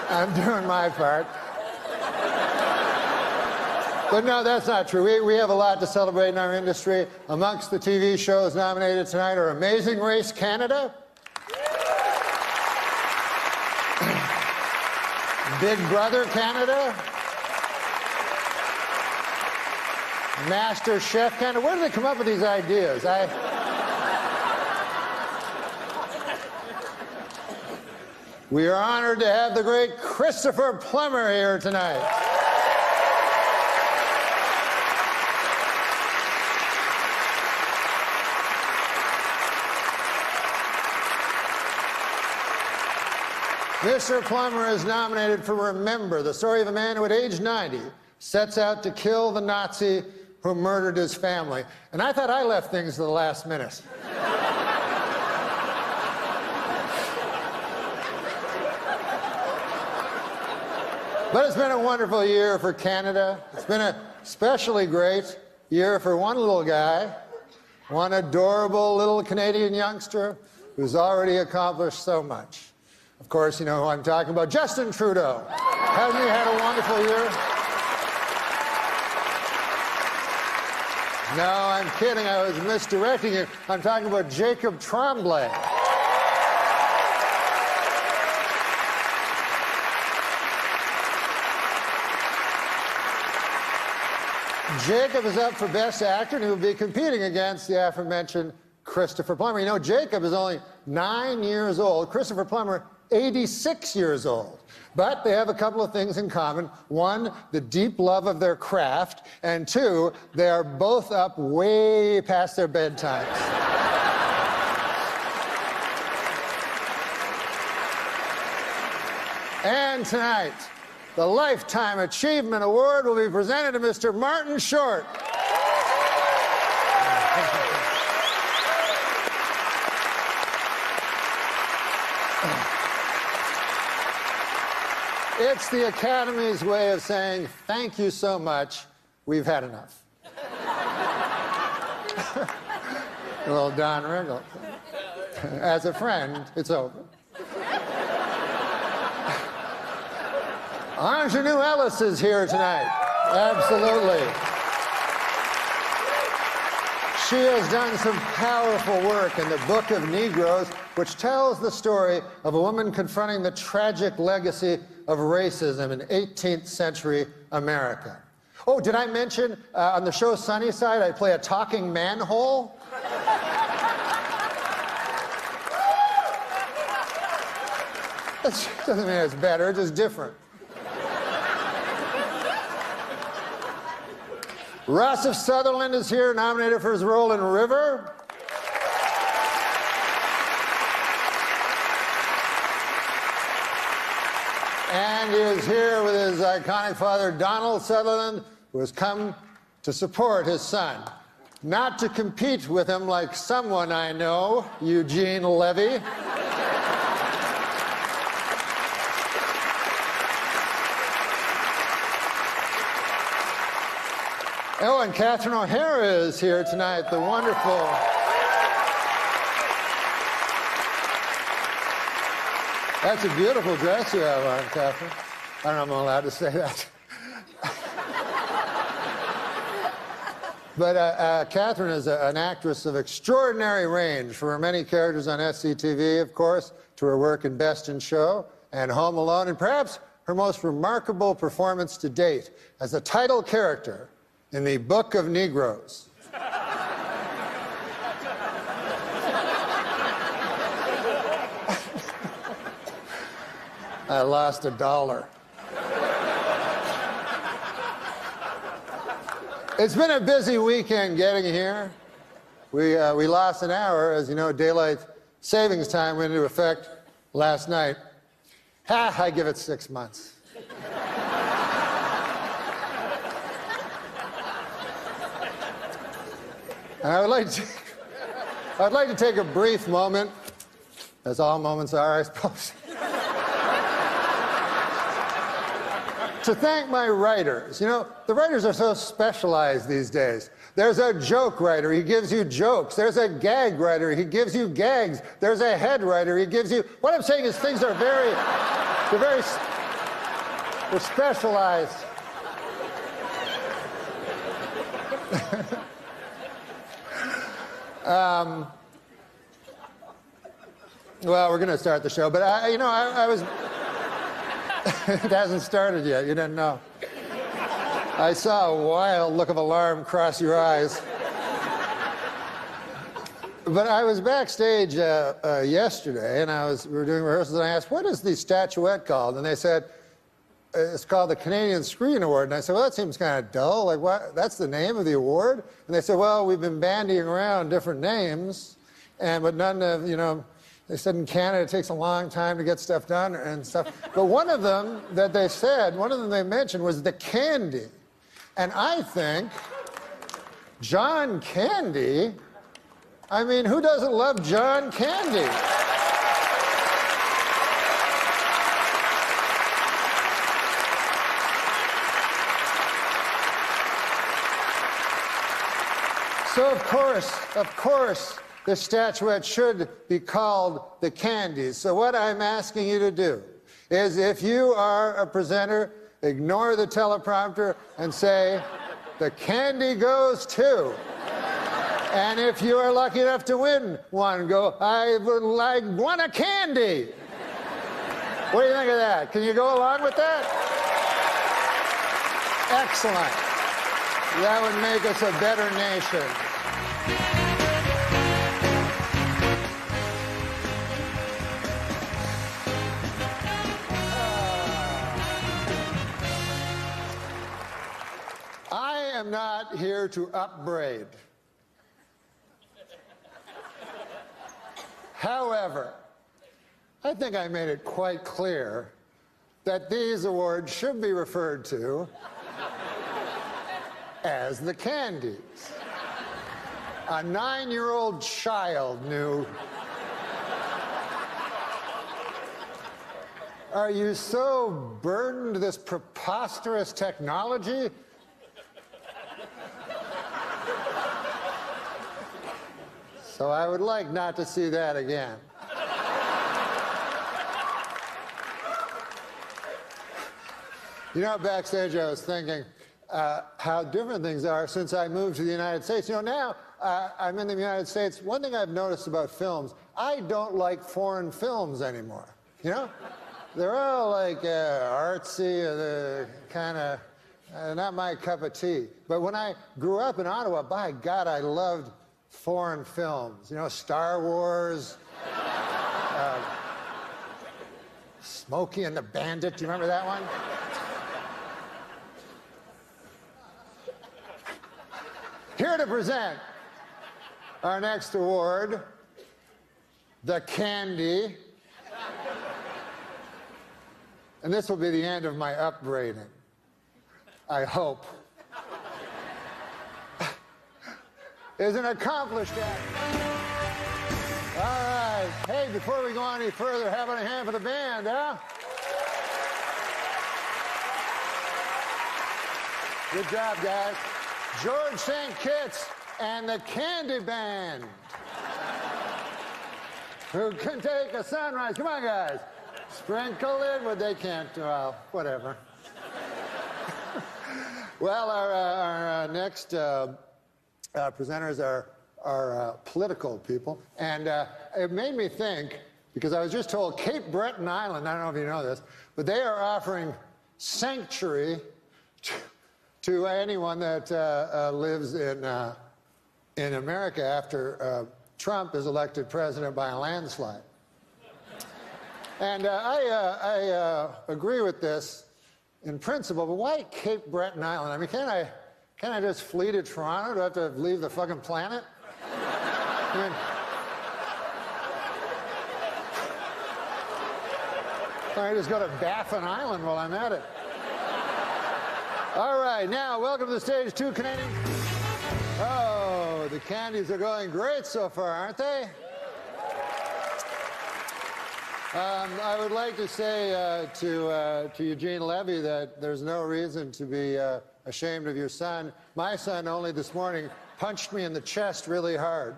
I'm doing my part. But no, that's not true. We have a lot to celebrate in our industry. Amongst the TV shows nominated tonight are Amazing Race Canada, Big Brother Canada, Master Chef Canada. Where do they come up with these ideas? We are honored to have the great Christopher Plummer here tonight. Mr. Plummer is nominated for Remember, the story of a man who at age 90 sets out to kill the Nazi who murdered his family. And I thought I left things to the last minute. But it's been a wonderful year for Canada. It's been a especially great year for one little guy, one adorable little Canadian youngster who's already accomplished so much. Of course, you know who I'm talking about, Justin Trudeau. Hasn't he had a wonderful year? No, I'm kidding. I was misdirecting you. I'm talking about Jacob Tremblay. Jacob is up for Best Actor, and he will be competing against the aforementioned Christopher Plummer. You know, Jacob is only 9 years old. Christopher Plummer, 86 years old. But they have a couple of things in common. One, the deep love of their craft. And two, they are both up way past their bedtimes. And tonight, the Lifetime Achievement Award will be presented to Mr. Martin Short. It's the Academy's way of saying, thank you so much, we've had enough. Well, Don Rickles. As a friend, it's over. Ingenue Ellis is here tonight. Absolutely. She has done some powerful work in the Book of Negroes, which tells the story of a woman confronting the tragic legacy of racism in 18th century America. Oh, did I mention on the show Sunnyside, I play a talking manhole? That doesn't mean it's better, it's just different. Ross of Sutherland is here, nominated for his role in River. And he is here with his iconic father, Donald Sutherland, who has come to support his son. Not to compete with him like someone I know, Eugene Levy. Oh, and Catherine O'Hara is here tonight, the wonderful... That's a beautiful dress you have on, Catherine. I don't know if I'm allowed to say that. But Catherine is an actress of extraordinary range, from her many characters on SCTV, of course, to her work in Best in Show and Home Alone, and perhaps her most remarkable performance to date as the title character in the Book of Negroes. I lost $1. It's been a busy weekend getting here. We lost an hour. As you know, daylight savings time went into effect last night. I give it 6 months. And I'd like to take a brief moment, as all moments are, I suppose, to thank my writers. You know, the writers are so specialized these days. There's a joke writer, he gives you jokes. There's a gag writer, he gives you gags. There's a head writer, he gives you... What I'm saying is things are they're specialized. Well, we're going to start the show, but I was... It hasn't started yet, you didn't know. I saw a wild look of alarm cross your eyes. But I was backstage yesterday, and we were doing rehearsals, and I asked, what is the statuette called? And they said, it's called the Canadian Screen Award. And I said, well, that seems kind of dull. Like, what? That's the name of the award? And they said, well, we've been bandying around different names, but none of, they said in Canada it takes a long time to get stuff done and stuff. But one of them that they said, one of them they mentioned was the Candy. And I think John Candy, I mean, who doesn't love John Candy? So, of course, the statuette should be called the Candies. So what I'm asking you to do is, if you are a presenter, ignore the teleprompter and say, the candy goes to. And if you are lucky enough to win one, go, I want a candy. What do you think of that? Can you go along with that? Excellent. That would make us a better nation. am not here to upbraid. However, I think I made it quite clear that these awards should be referred to as the candies. A 9-year-old child knew. Are you so burdened with this preposterous technology? So I would like not to see that again. You know, backstage I was thinking how different things are since I moved to the United States. You know, now I'm in the United States. One thing I've noticed about films, I don't like foreign films anymore. You know? They're all like artsy, kind of not my cup of tea. But when I grew up in Ottawa, by God, I loved foreign films. You know, Star Wars, Smokey and the Bandit. Do you remember that one? Here to present our next award, the Candy. And this will be the end of my upbraiding, I hope. Is an accomplished actor. All right. Hey, before we go on any further, how about a hand for the band, huh? Good job, guys. George St. Kitts and the Candy Band. Who can take a sunrise? Come on, guys. Sprinkle it, but they can't. Well, whatever. Well, our next presenters are political people. And it made me think, because I was just told Cape Breton Island, I don't know if you know this, but they are offering sanctuary to anyone that lives in America after Trump is elected president by a landslide. And I agree with this in principle, but why Cape Breton Island? I mean, can't I just flee to Toronto? Do I have to leave the fucking planet? I mean, I just go to Baffin Island while I'm at it. All right, now welcome to the stage, 2 Canadian. Oh, the candies are going great so far, aren't they? I would like to say to Eugene Levy that there's no reason to be ashamed of your son. My son only this morning punched me in the chest really hard.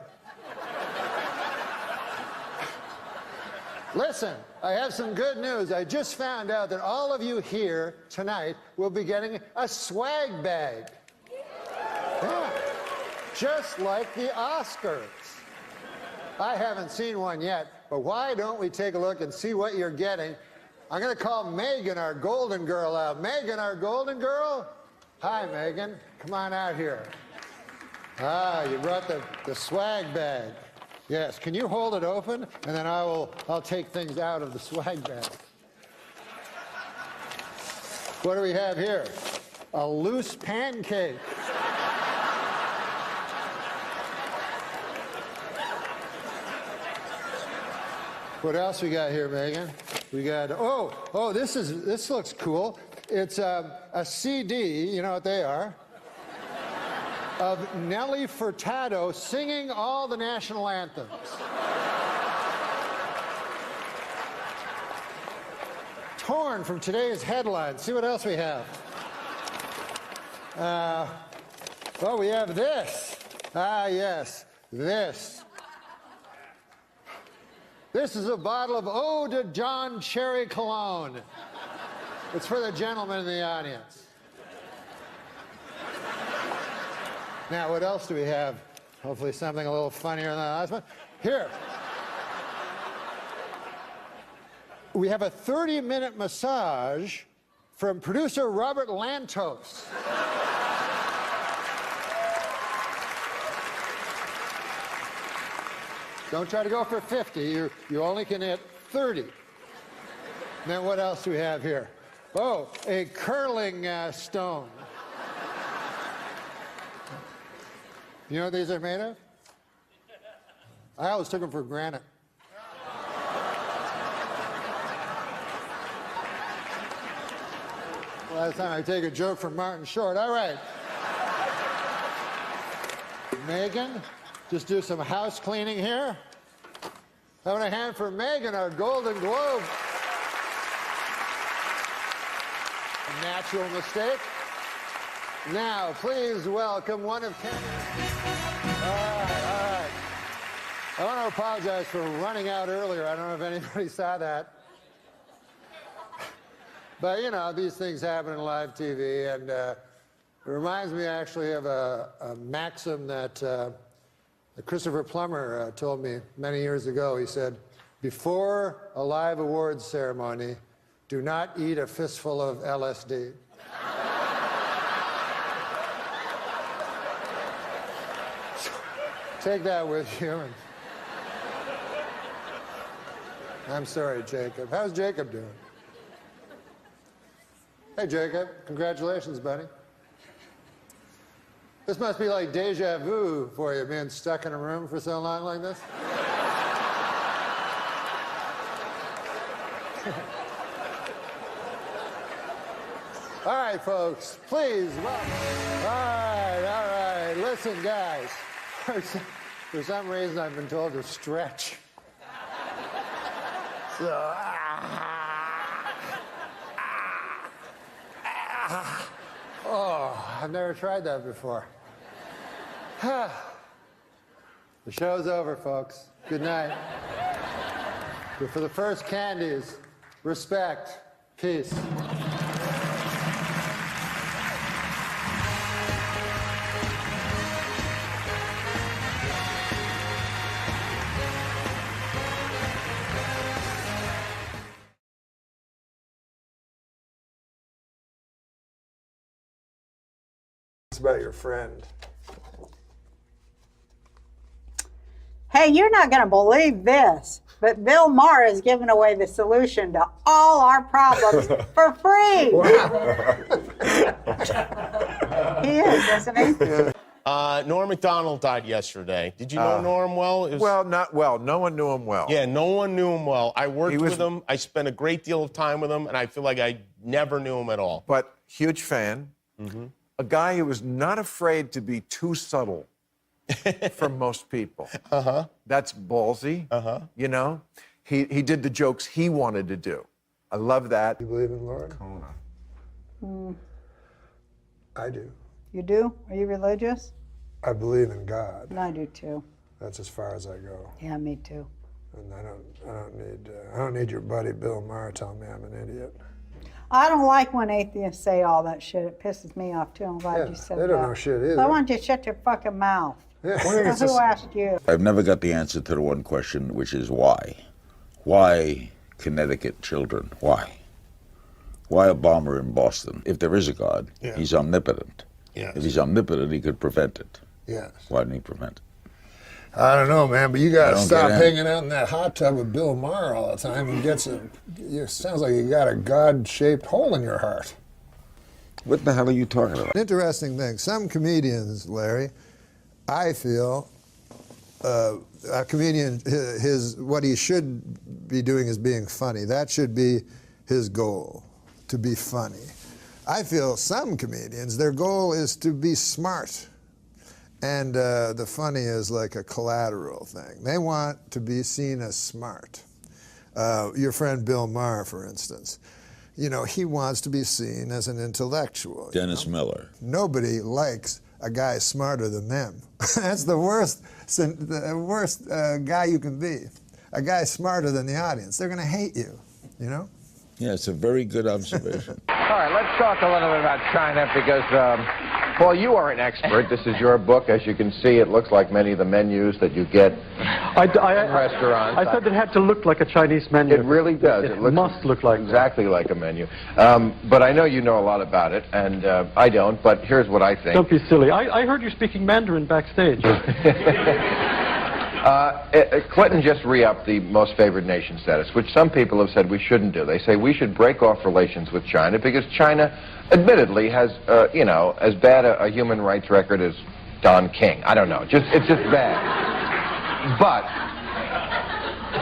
Listen, I have some good news. I just found out that all of you here tonight will be getting a swag bag. Yeah. Just like the Oscars. I haven't seen one yet, but why don't we take a look and see what you're getting? I'm going to call Megan, our golden girl, out. Megan, our golden girl? Hi, Megan. Come on out here. Ah, you brought the swag bag. Yes, can you hold it open? And then I'll take things out of the swag bag. What do we have here? A loose pancake. What else we got here, Megan? We got, oh, this looks cool. It's a CD, you know what they are, of Nelly Furtado singing all the national anthems. Torn from today's headlines. See what else we have. Well, we have this. Ah, yes, this. This is a bottle of Eau de John Cherry Cologne. It's for the gentleman in the audience. Now, what else do we have? Hopefully something a little funnier than the last one. Here. We have a 30-minute massage from producer Robert Lantos. Don't try to go for 50. You only can hit 30. Then what else do we have here? Oh, a curling stone. You know what these are made of? I always took them for granite. Last time I take a joke from Martin Short. All right. Megan, just do some house cleaning here. Having a hand for Megan, our Golden Globe. A natural mistake. Now, please welcome one of Canada's... All right. I want to apologize for running out earlier. I don't know if anybody saw that. But, you know, these things happen in live TV, and it reminds me actually of a maxim that Christopher Plummer told me many years ago. He said, before a live awards ceremony, do not eat a fistful of LSD. Take that with you. And I'm sorry, Jacob. How's Jacob doing? Hey, Jacob. Congratulations, buddy. This must be like deja vu for you, being stuck in a room for so long like this. All right, folks, please. All right. Listen, guys. For some reason, I've been told to stretch. So, oh, I've never tried that before. The show's over, folks. Good night. But for the first candies, respect, peace. About your friend. Hey, you're not going to believe this, but Bill Maher is giving away the solution to all our problems for free. He is, isn't he? Norm Macdonald died yesterday. Did you know Norm well? Well, not well. No one knew him well. Yeah, no one knew him well. I worked with him. I spent a great deal of time with him, and I feel like I never knew him at all. But huge fan. Mm-hmm. A guy who was not afraid to be too subtle for most people. Uh-huh. That's ballsy. Uh-huh. You know? He did the jokes he wanted to do. I love that. You believe in Lord? Mm. I do. You do? Are you religious? I believe in God. And I do too. That's as far as I go. Yeah, me too. And I don't need your buddy Bill Maher telling me I'm an idiot. I don't like when atheists say all that shit. It pisses me off too. I'm glad you said that. They don't know shit either. So I want you to shut your fucking mouth. Yeah. Who asked you? I've never got the answer to the one question, which is why? Why Connecticut children? Why? Why a bomber in Boston? If there is a God, he's omnipotent. Yes. If he's omnipotent, he could prevent it. Yes. Why didn't he prevent it? I don't know, man, but you got to stop hanging out in that hot tub with Bill Maher all the time. It sounds like you got a God-shaped hole in your heart. What the hell are you talking about? Interesting thing. Some comedians, Larry, I feel, a comedian, what he should be doing is being funny. That should be his goal, to be funny. I feel some comedians, their goal is to be smart. And the funny is like a collateral thing. They want to be seen as smart. Your friend Bill Maher, for instance, you know, he wants to be seen as an intellectual. Dennis Miller. Nobody likes a guy smarter than them. That's the worst guy you can be. A guy smarter than the audience. They're going to hate you, you know? Yeah, it's a very good observation. All right, let's talk a little bit about China because, Paul, you are an expert. This is your book. As you can see, it looks like many of the menus that you get in restaurants. I said it had to look like a Chinese menu. It really does. It must look like exactly like a menu. But I know you know a lot about it, and I don't, but here's what I think. Don't be silly. I heard you speaking Mandarin backstage. Clinton just re-upped the most favored nation status, which some people have said we shouldn't do. They say we should break off relations with China because China, admittedly, has, you know, as bad a human rights record as Don King. I don't know. It's just bad. But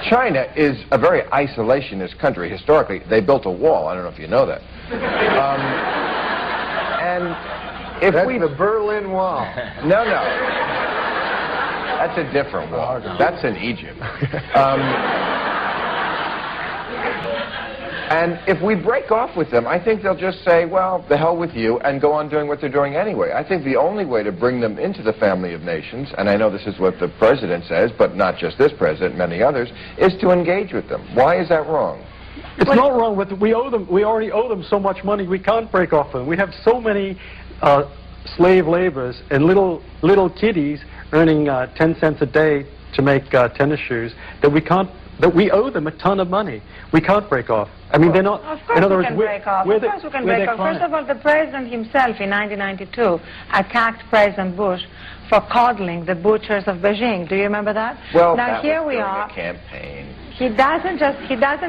China is a very isolationist country. Historically, they built a wall. I don't know if you know that. And if That's the Berlin Wall. No. That's a different wall. That's in Egypt. And if we break off with them, I think they'll just say, well, the hell with you, and go on doing what they're doing anyway. I think the only way to bring them into the family of nations, and I know this is what the president says, but not just this president, many others, is to engage with them. Why is that wrong? It's not wrong, but we already owe them so much money, we can't break off them. We have so many slave laborers and little kiddies earning 10 cents a day to make tennis shoes that we owe them a ton of money. We can't break off. I mean, they're not. Of course we can break off. Of course we can break off. First of all, the president himself in 1992 attacked President Bush for coddling the butchers of Beijing. Do you remember that? Well, now that here was we during are. a campaign. He doesn't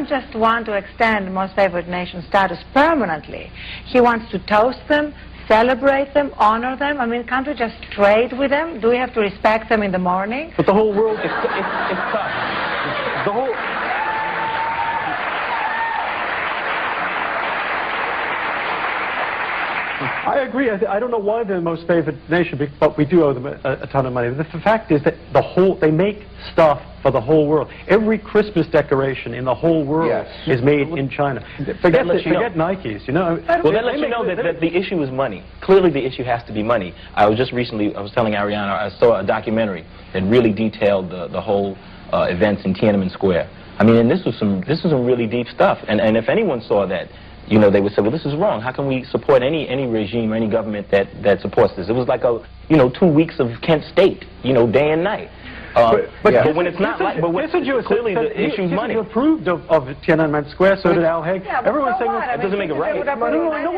just want to extend most favored nation status permanently. He wants to toast them, celebrate them, honor them. I mean, can't we just trade with them? Do we have to respect them in the morning? But the whole world, it's tough. The whole... I agree. I don't know why they're the most favored nation, but we do owe them a ton of money. The fact is that they make stuff for the whole world. Every Christmas decoration in the whole world is made in China. Forget Nikes, you know. Well, that lets you know that the issue is money. Clearly the issue has to be money. I was telling Ariana, I saw a documentary that really detailed the whole events in Tiananmen Square. I mean, and this was some really deep stuff. And if anyone saw that, you know, they would say, well, this is wrong. How can we support any regime or any government that supports this? It was like 2 weeks of Kent State, you know, day and night. But when it's not like, clearly the issue is money. You approved of Tiananmen Square, so did Al Haig. Yeah, everyone's saying it doesn't make it right. No,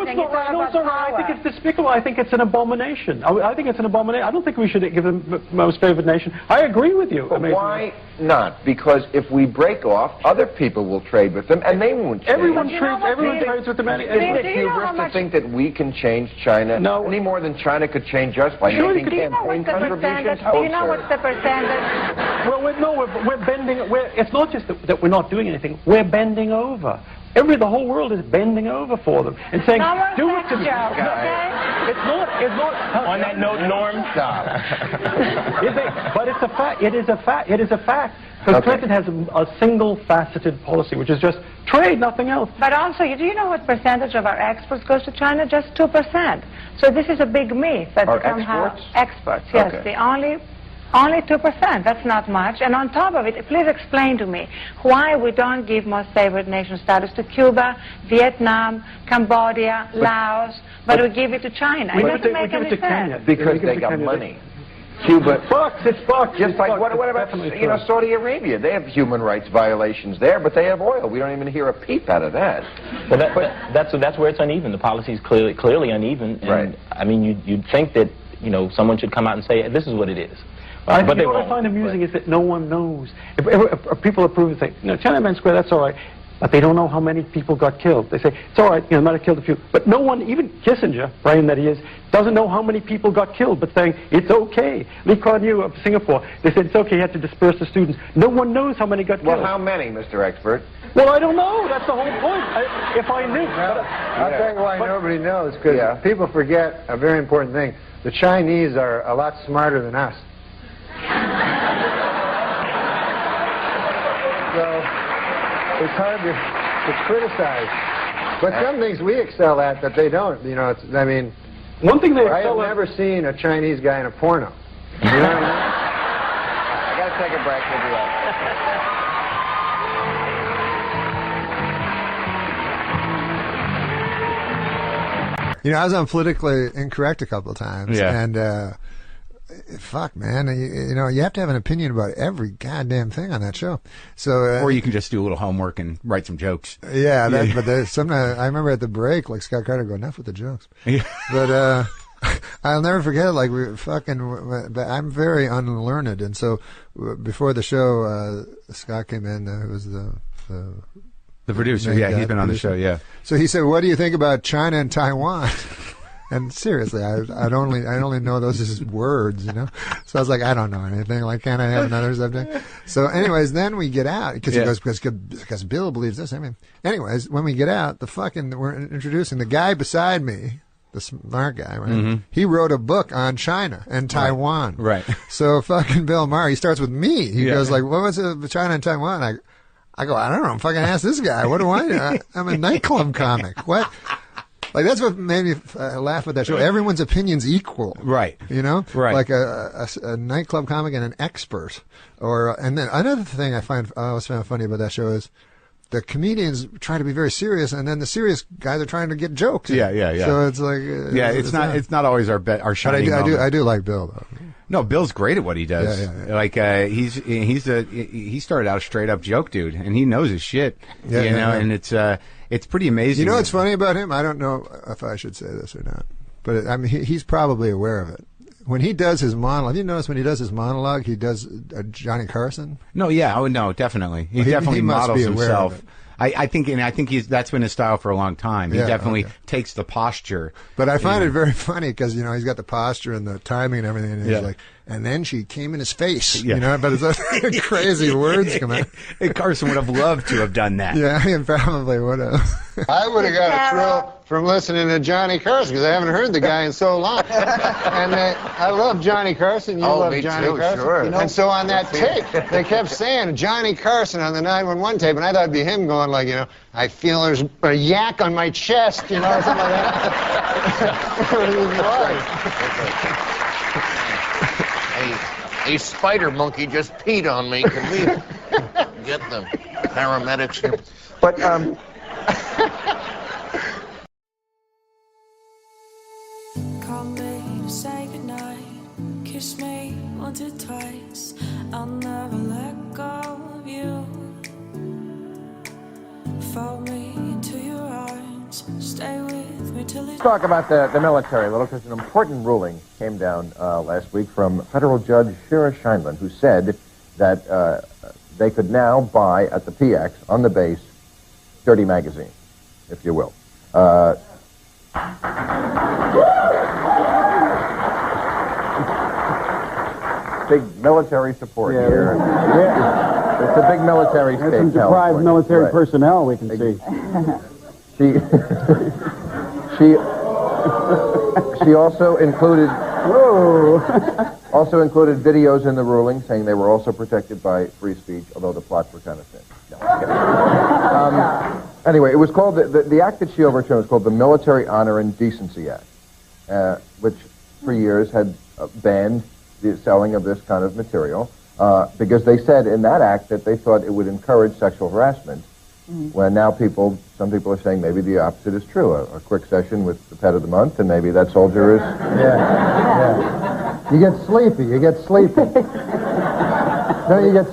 it's not right. No, it's not right. I think it's despicable. I think it's an abomination. I think it's an abomination. I don't think we should give them most favored nation. I agree with you. But why not? Because if we break off, other people will trade with them, and they won't change. Everyone trades with them. Isn't it hubris to think that we can change China any more than China could change us by making campaign contributions? Do you know what's the percentage? Well, we're bending. It's not just that we're not doing anything. We're bending over. The whole world is bending over for them and saying, "Do it to me." It's not. On that note, Norm, stop. But it's a fact. It is a fact. It is a fact. Because Clinton has a single-faceted policy, which is just trade, nothing else. But also, do you know what percentage of our exports goes to China? Just 2%. So this is a big myth that somehow exports. Yes, the only 2%. That's not much. And on top of it, please explain to me why we don't give most favored nation status to Cuba, Vietnam, Cambodia, Laos, but we give it to China. It doesn't make any sense. Because they got money. Cuba, it's bucks. Just like what about Saudi Arabia? They have human rights violations there, but they have oil. We don't even hear a peep out of that. Well, that's where it's uneven. The policy is clearly uneven. And, right. I mean, you'd think that someone should come out and say this is what it is. But what I find amusing is that no one knows. If people approve and say, Tiananmen Square, that's all right. But they don't know how many people got killed. They say, it's all right, might have killed a few. But no one, even Kissinger, brain that he is, doesn't know how many people got killed, but saying, it's okay. Lee Kuan Yew of Singapore, they said, it's okay, you have to disperse the students. No one knows how many got killed. Well, how many, Mr. Expert? Well, I don't know. That's the whole point. If I knew. I'll tell you why nobody knows, because people forget a very important thing. The Chinese are a lot smarter than us. So it's hard to criticize. But some things we excel at that they don't. I mean, one thing they I have never seen a Chinese guy in a porno. You know what I mean? I got to take a break. We'll be right back. I was on Politically Incorrect a couple of times, and fuck, man, you have to have an opinion about every goddamn thing on that show. So, or you can just do a little homework and write some jokes. Yeah, but sometimes I remember at the break, like Scott Carter go, enough with the jokes. But I'll never forget it. Like I'm very unlearned, and so before the show, Scott came in. Who was the producer? He's been on the show. Yeah. So he said, "What do you think about China and Taiwan?" And seriously, I only know those as words, you know. So I was like, I don't know anything. Like, can't I have another subject? So, anyways, then we get out because he goes because Bill believes this. I mean, anyways, when we get out, we're introducing the guy beside me. The smart guy, right? Mm-hmm. He wrote a book on China and Taiwan. Right. So fucking Bill Maher, he starts with me. He goes like, what was it, China and Taiwan? I go, I don't know. Fucking ask this guy. What do I know? I'm a nightclub comic. What? Like, that's what made me laugh at that show. Everyone's opinion's equal. Right. You know? Right. Like a nightclub comic and an expert. And then another thing I always found funny about that show is the comedians try to be very serious, and then the serious guys are trying to get jokes. Yeah. So it's like, it's not always our shining moment. I do like Bill though. No, Bill's great at what he does. Yeah. Like he started out a straight up joke dude, and he knows his shit. And it's pretty amazing. You know what's funny about him? I don't know if I should say this or not, but I mean he's probably aware of it. When he does his monologue, you notice when he does his monologue, he does Johnny Carson. No, definitely. He definitely must models be aware himself. of it. I think that's been his style for a long time. He definitely takes the posture. But I find it very funny because he's got the posture and the timing and everything, and he's like, and then she came in his face, But it's like crazy words come out. And Carson would have loved to have done that. Yeah, he probably would have. I would have got a thrill from listening to Johnny Carson because I haven't heard the guy in so long. And I love Johnny Carson. You love Johnny Carson. Sure. And so on that tape, they kept saying Johnny Carson on the 911 tape, and I thought it'd be him going like, I feel there's a yak on my chest, or something like that. A spider monkey just peed on me. Can we get the paramedics here? But Call me to say goodnight, kiss me once or twice. I'll never let go of you. Fold me into your arms, stay with me till it's let's talk about the military a little, because an important ruling came down last week from federal judge Shira Scheindlin, who said that they could now buy at the PX on the base dirty magazine, if you will. Big military support here. It's a big military state. There's some deprived military personnel we can see. She also included videos in the ruling saying they were also protected by free speech, although the plots were kind of thin. Anyway, it was called the act that she overturned was called the Military Honor and Decency Act, which for years had banned the selling of this kind of material because they said in that act that they thought it would encourage sexual harassment. When now some people are saying maybe the opposite is true. A quick session with the pet of the month, and maybe that soldier is... You get sleepy. Don't you get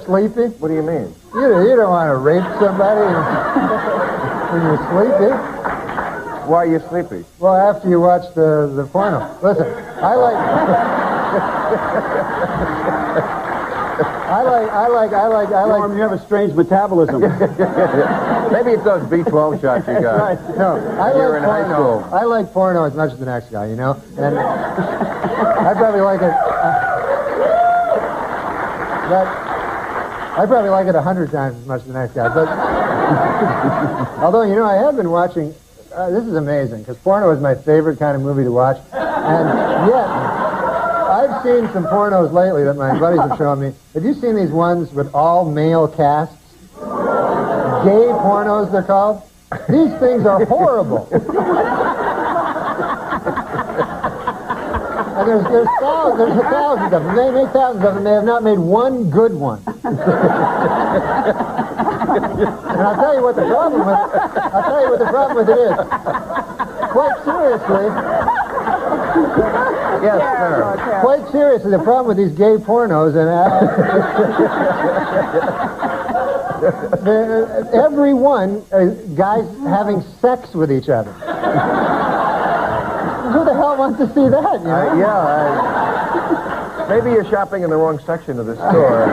sleepy? What do you mean? You don't want to rape somebody when you're sleepy. Why are you sleepy? Well, after you watch the porno. Listen, I like... Norm, you have a strange metabolism. Maybe it's those B12 shots you got. Right. No, You're in high school. I like porno as much as the next guy, And I probably like it. I probably like it 100 times as much as the next guy. But although I have been watching. This is amazing because porno is my favorite kind of movie to watch, and yet. I've seen some pornos lately that my buddies have shown me. Have you seen these ones with all male casts? Gay pornos, they're called. These things are horrible. And there's thousands of them. They make thousands of them. They have not made one good one. And I'll tell you what the problem with it is. Quite seriously. Yes, sir. Quite seriously, the problem with these gay pornos and every one guys having sex with each other. Who the hell wants to see that? Maybe you're shopping in the wrong section of the store.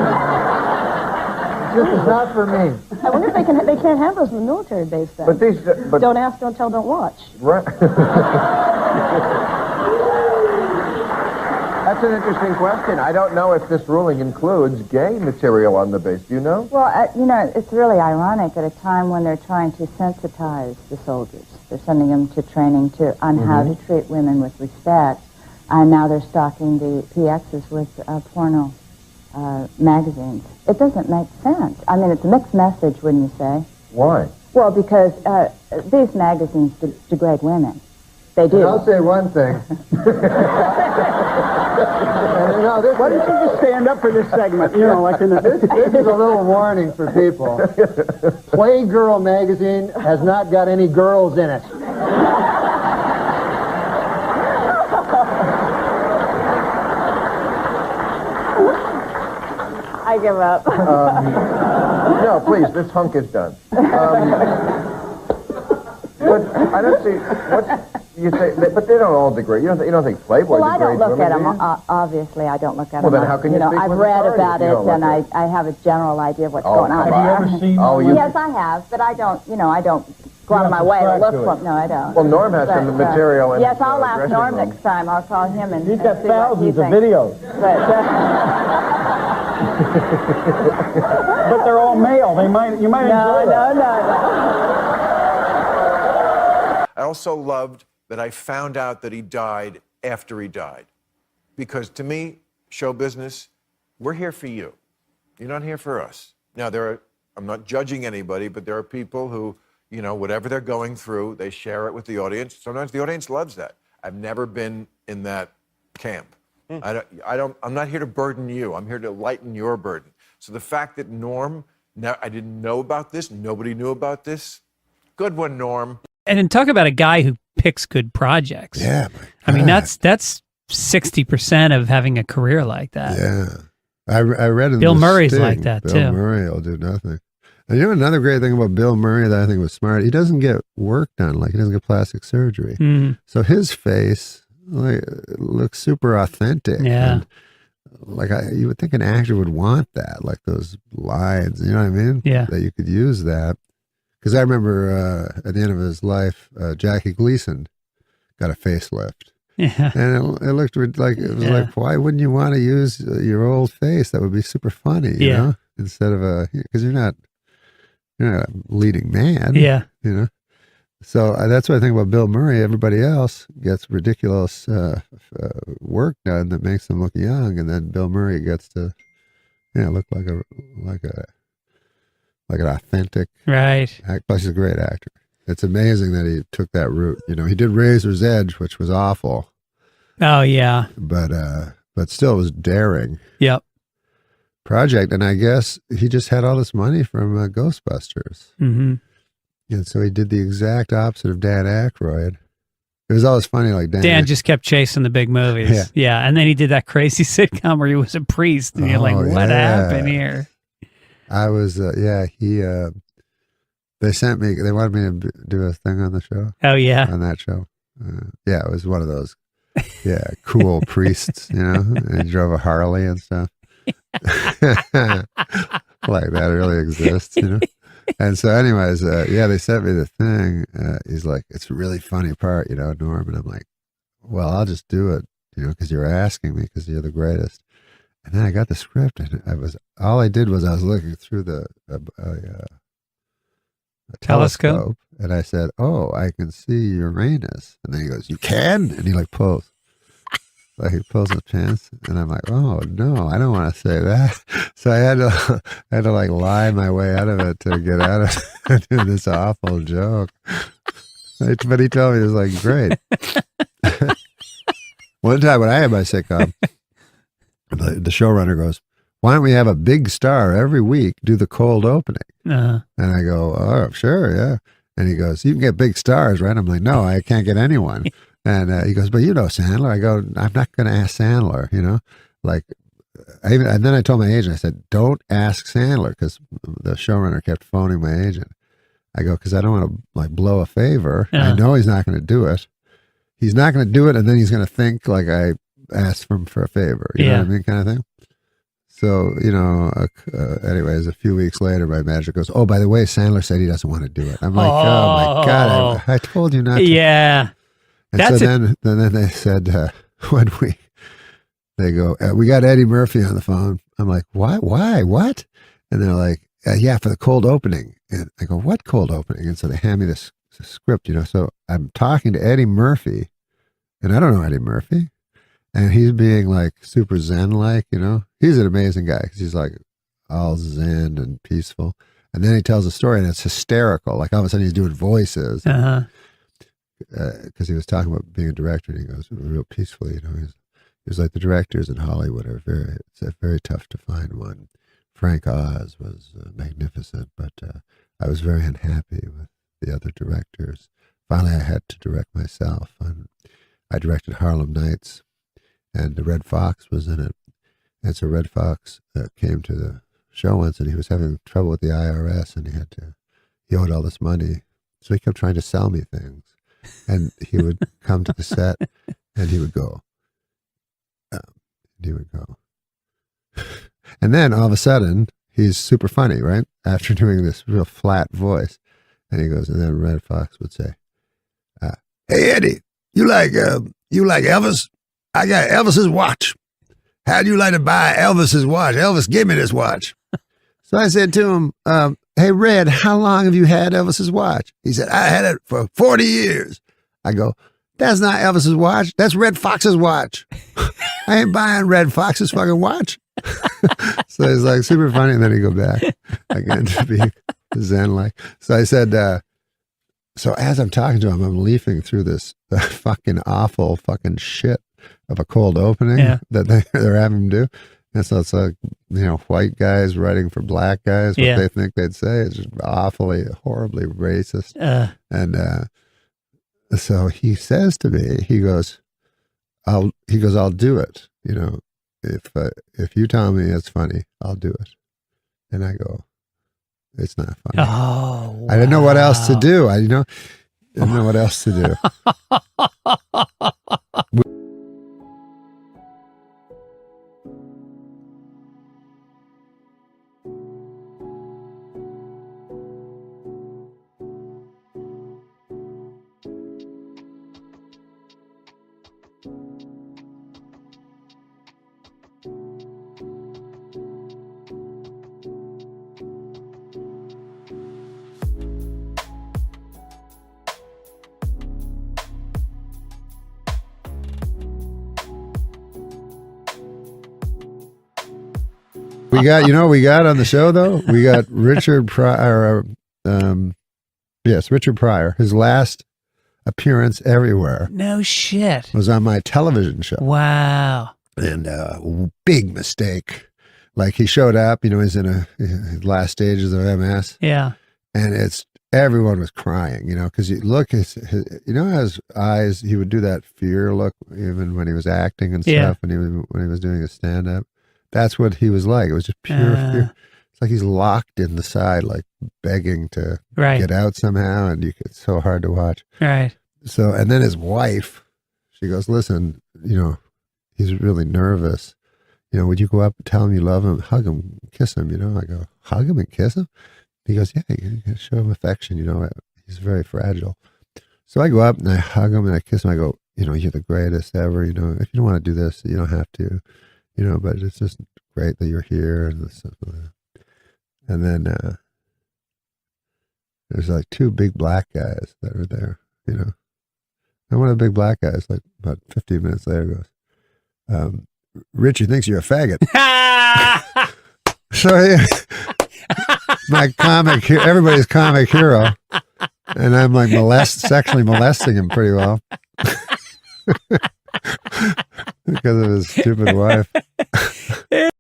This is not for me. I wonder if they can't have those in the military base then. But don't ask, don't tell, don't watch. Right. That's an interesting question. I don't know if this ruling includes gay material on the base. Do you know? Well, you know, it's really ironic at a time when they're trying to sensitize the soldiers. They're sending them to training on how to treat women with respect, and now they're stocking the PXs with porno magazines. It doesn't make sense. I mean, it's a mixed message, wouldn't you say? Why? Well, because these magazines degrade women. They do. And I'll say one thing. No, why don't you just stand up for this segment? You know, like in the... This is a little warning for people. Playgirl magazine has not got any girls in it. I give up. No, please, this hunk is done. But I don't see what's you say. But they don't all degrade. You don't think Playboy Well, I don't degrades look at women, them. do Obviously, I don't look at Well, them. then how can you speak I've with read authority about if you it, don't and look I have a general idea of what's Oh, going on have there. you ever seen Oh, you- Yes, I have, but I don't. I don't go out of my way to subscribe look to for it. them. No, I don't. Well, Norm has some material in Yes, his, I'll ask dressing Norm room. next time. I'll call him and He's got see what he thousands of thinks. videos. But they're all male. You might enjoy that. No. I also loved that I found out that he died after he died. Because to me, show business, we're here for you. You're not here for us. Now, I'm not judging anybody, but there are people who, whatever they're going through, they share it with the audience. Sometimes the audience loves that. I've never been in that camp. I'm not here to burden you. I'm here to lighten your burden. So the fact that Norm, I didn't know about this, nobody knew about this. Good one, Norm. And then talk about a guy who picks good projects. Yeah. I mean, that's 60% of having a career like that. Yeah. I read in Bill the Murray's Sting, like that, Bill too. Murray will do nothing. And another great thing about Bill Murray that I think was smart, he doesn't get work done, like he doesn't get plastic surgery. Mhm. So his face looks super authentic. Yeah. And, you would think an actor would want that, like those lines, you know what I mean? Yeah. That you could use that. Because I remember at the end of his life, Jackie Gleason got a facelift. Yeah. And it looked like, it was like, why wouldn't you want to use your old face? That would be super funny, you know? Instead of because you're not a leading man. Yeah. So that's what I think about Bill Murray. Everybody else gets ridiculous work done that makes them look young, and then Bill Murray gets to, look like an authentic. Right. Plus, he's a great actor. It's amazing that he took that route. He did Razor's Edge, which was awful. Oh, yeah. But still, it was daring. Yep. Project, and I guess he just had all this money from Ghostbusters. Mm-hmm. And so he did the exact opposite of Dan Aykroyd. It was always funny, like Dan just kept chasing the big movies. Yeah. And then he did that crazy sitcom where he was a priest. And you're like, what happened here? I was, they sent me, they wanted me to do a thing on the show. Oh, yeah. On that show. It was one of those, cool priests, and he drove a Harley and stuff. Like that really exists, And so anyways, they sent me the thing. He's like, it's a really funny part, Norm. And I'm like, well, I'll just do it, because you're asking me, because you're the greatest. And then I got the script, and all I did was I was looking through the telescope, and I said, "Oh, I can see Uranus." And then he goes, "You can?" And he pulls, he pulls his pants, and I'm like, "Oh no, I don't want to say that." So I had to lie my way out of it to get out of doing this awful joke. But he told me it was great. One time when I had my sitcom, the showrunner goes, "Why don't we have a big star every week do the cold opening?" Uh-huh. And I go, "Oh, sure, yeah." And he goes, "You can get big stars, right?" I'm like, "No, I can't get anyone." And he goes, "But Sandler." I go, "I'm not going to ask Sandler, and then I told my agent, I said, "Don't ask Sandler," because the showrunner kept phoning my agent. I go, "Because I don't want to blow a favor. Yeah. I know he's not going to do it. He's not going to do it, and then he's going to think like I asked him for a favor. You know what I mean, kind of thing." So, anyways, a few weeks later, my manager goes, "Oh, by the way, Sandler said he doesn't want to do it." I'm like, "Oh my God, I told you not to." Yeah. And so then they said, they go, we got Eddie Murphy on the phone. I'm like, why? What? And they're like, yeah, for the cold opening. And I go, what cold opening? And so they hand me this script, so I'm talking to Eddie Murphy, and I don't know Eddie Murphy, and he's being like super zen-like, he's an amazing guy because he's like all zen and peaceful. And then he tells a story and it's hysterical. Like all of a sudden he's doing voices. Because he was talking about being a director, and he goes real peacefully, he was like, the directors in Hollywood are very tough to find one. Frank Oz was magnificent, but I was very unhappy with the other directors. Finally, I had to direct myself. I directed Harlem Nights, and the Red Fox was in it. And so Red Fox came to the show once, and he was having trouble with the IRS, and he owed all this money. So he kept trying to sell me things. And he would come to the set, and he would go. And then all of a sudden, he's super funny, right? After doing this real flat voice. And he goes, and then Red Fox would say, hey, Eddie, you like Elvis? I got Elvis's watch. How'd you like to buy Elvis's watch? Elvis gave me this watch. So I said to him, hey, Red, how long have you had Elvis's watch? He said, I had it for 40 years. I go, that's not Elvis's watch. That's Red Fox's watch. I ain't buying Red Fox's fucking watch. So he's like super funny. And then he go back again to be zen-like. So I said, so as I'm talking to him, I'm leafing through this fucking awful fucking shit of a cold opening that they're having him do. And so it's like, white guys writing for black guys, what they think they'd say. It's just awfully, horribly racist. And so he says to me, he goes, I'll do it. If you tell me it's funny, I'll do it. And I go, it's not funny. Oh, wow. I didn't know what else to do. I didn't know what else to do. We got, we got on the show though? We got Richard Pryor. Richard Pryor. His last appearance everywhere. No shit. Was on my television show. Wow. And big mistake. Like he showed up, he's in his last stages of MS. Yeah. And everyone was crying, because you look, his eyes, he would do that fear look even when he was acting and stuff, when he was doing his stand-up. That's what he was like. It was just pure fear. It's like he's locked in the side, like begging to get out somehow, and it's so hard to watch. Right. So, and then his wife, she goes, listen, he's really nervous. Would you go up and tell him you love him, hug him, kiss him, I go, hug him and kiss him? He goes, yeah, you can show him affection, he's very fragile. So I go up and I hug him and I kiss him. I go, you're the greatest ever, if you don't want to do this, you don't have to. But it's just great that you're here and this. And then there's like two big black guys that were there, And one of the big black guys, like about 15 minutes later, goes, Richie thinks you're a faggot. So my everybody's comic hero. And I'm like sexually molesting him pretty well. Because of his stupid wife.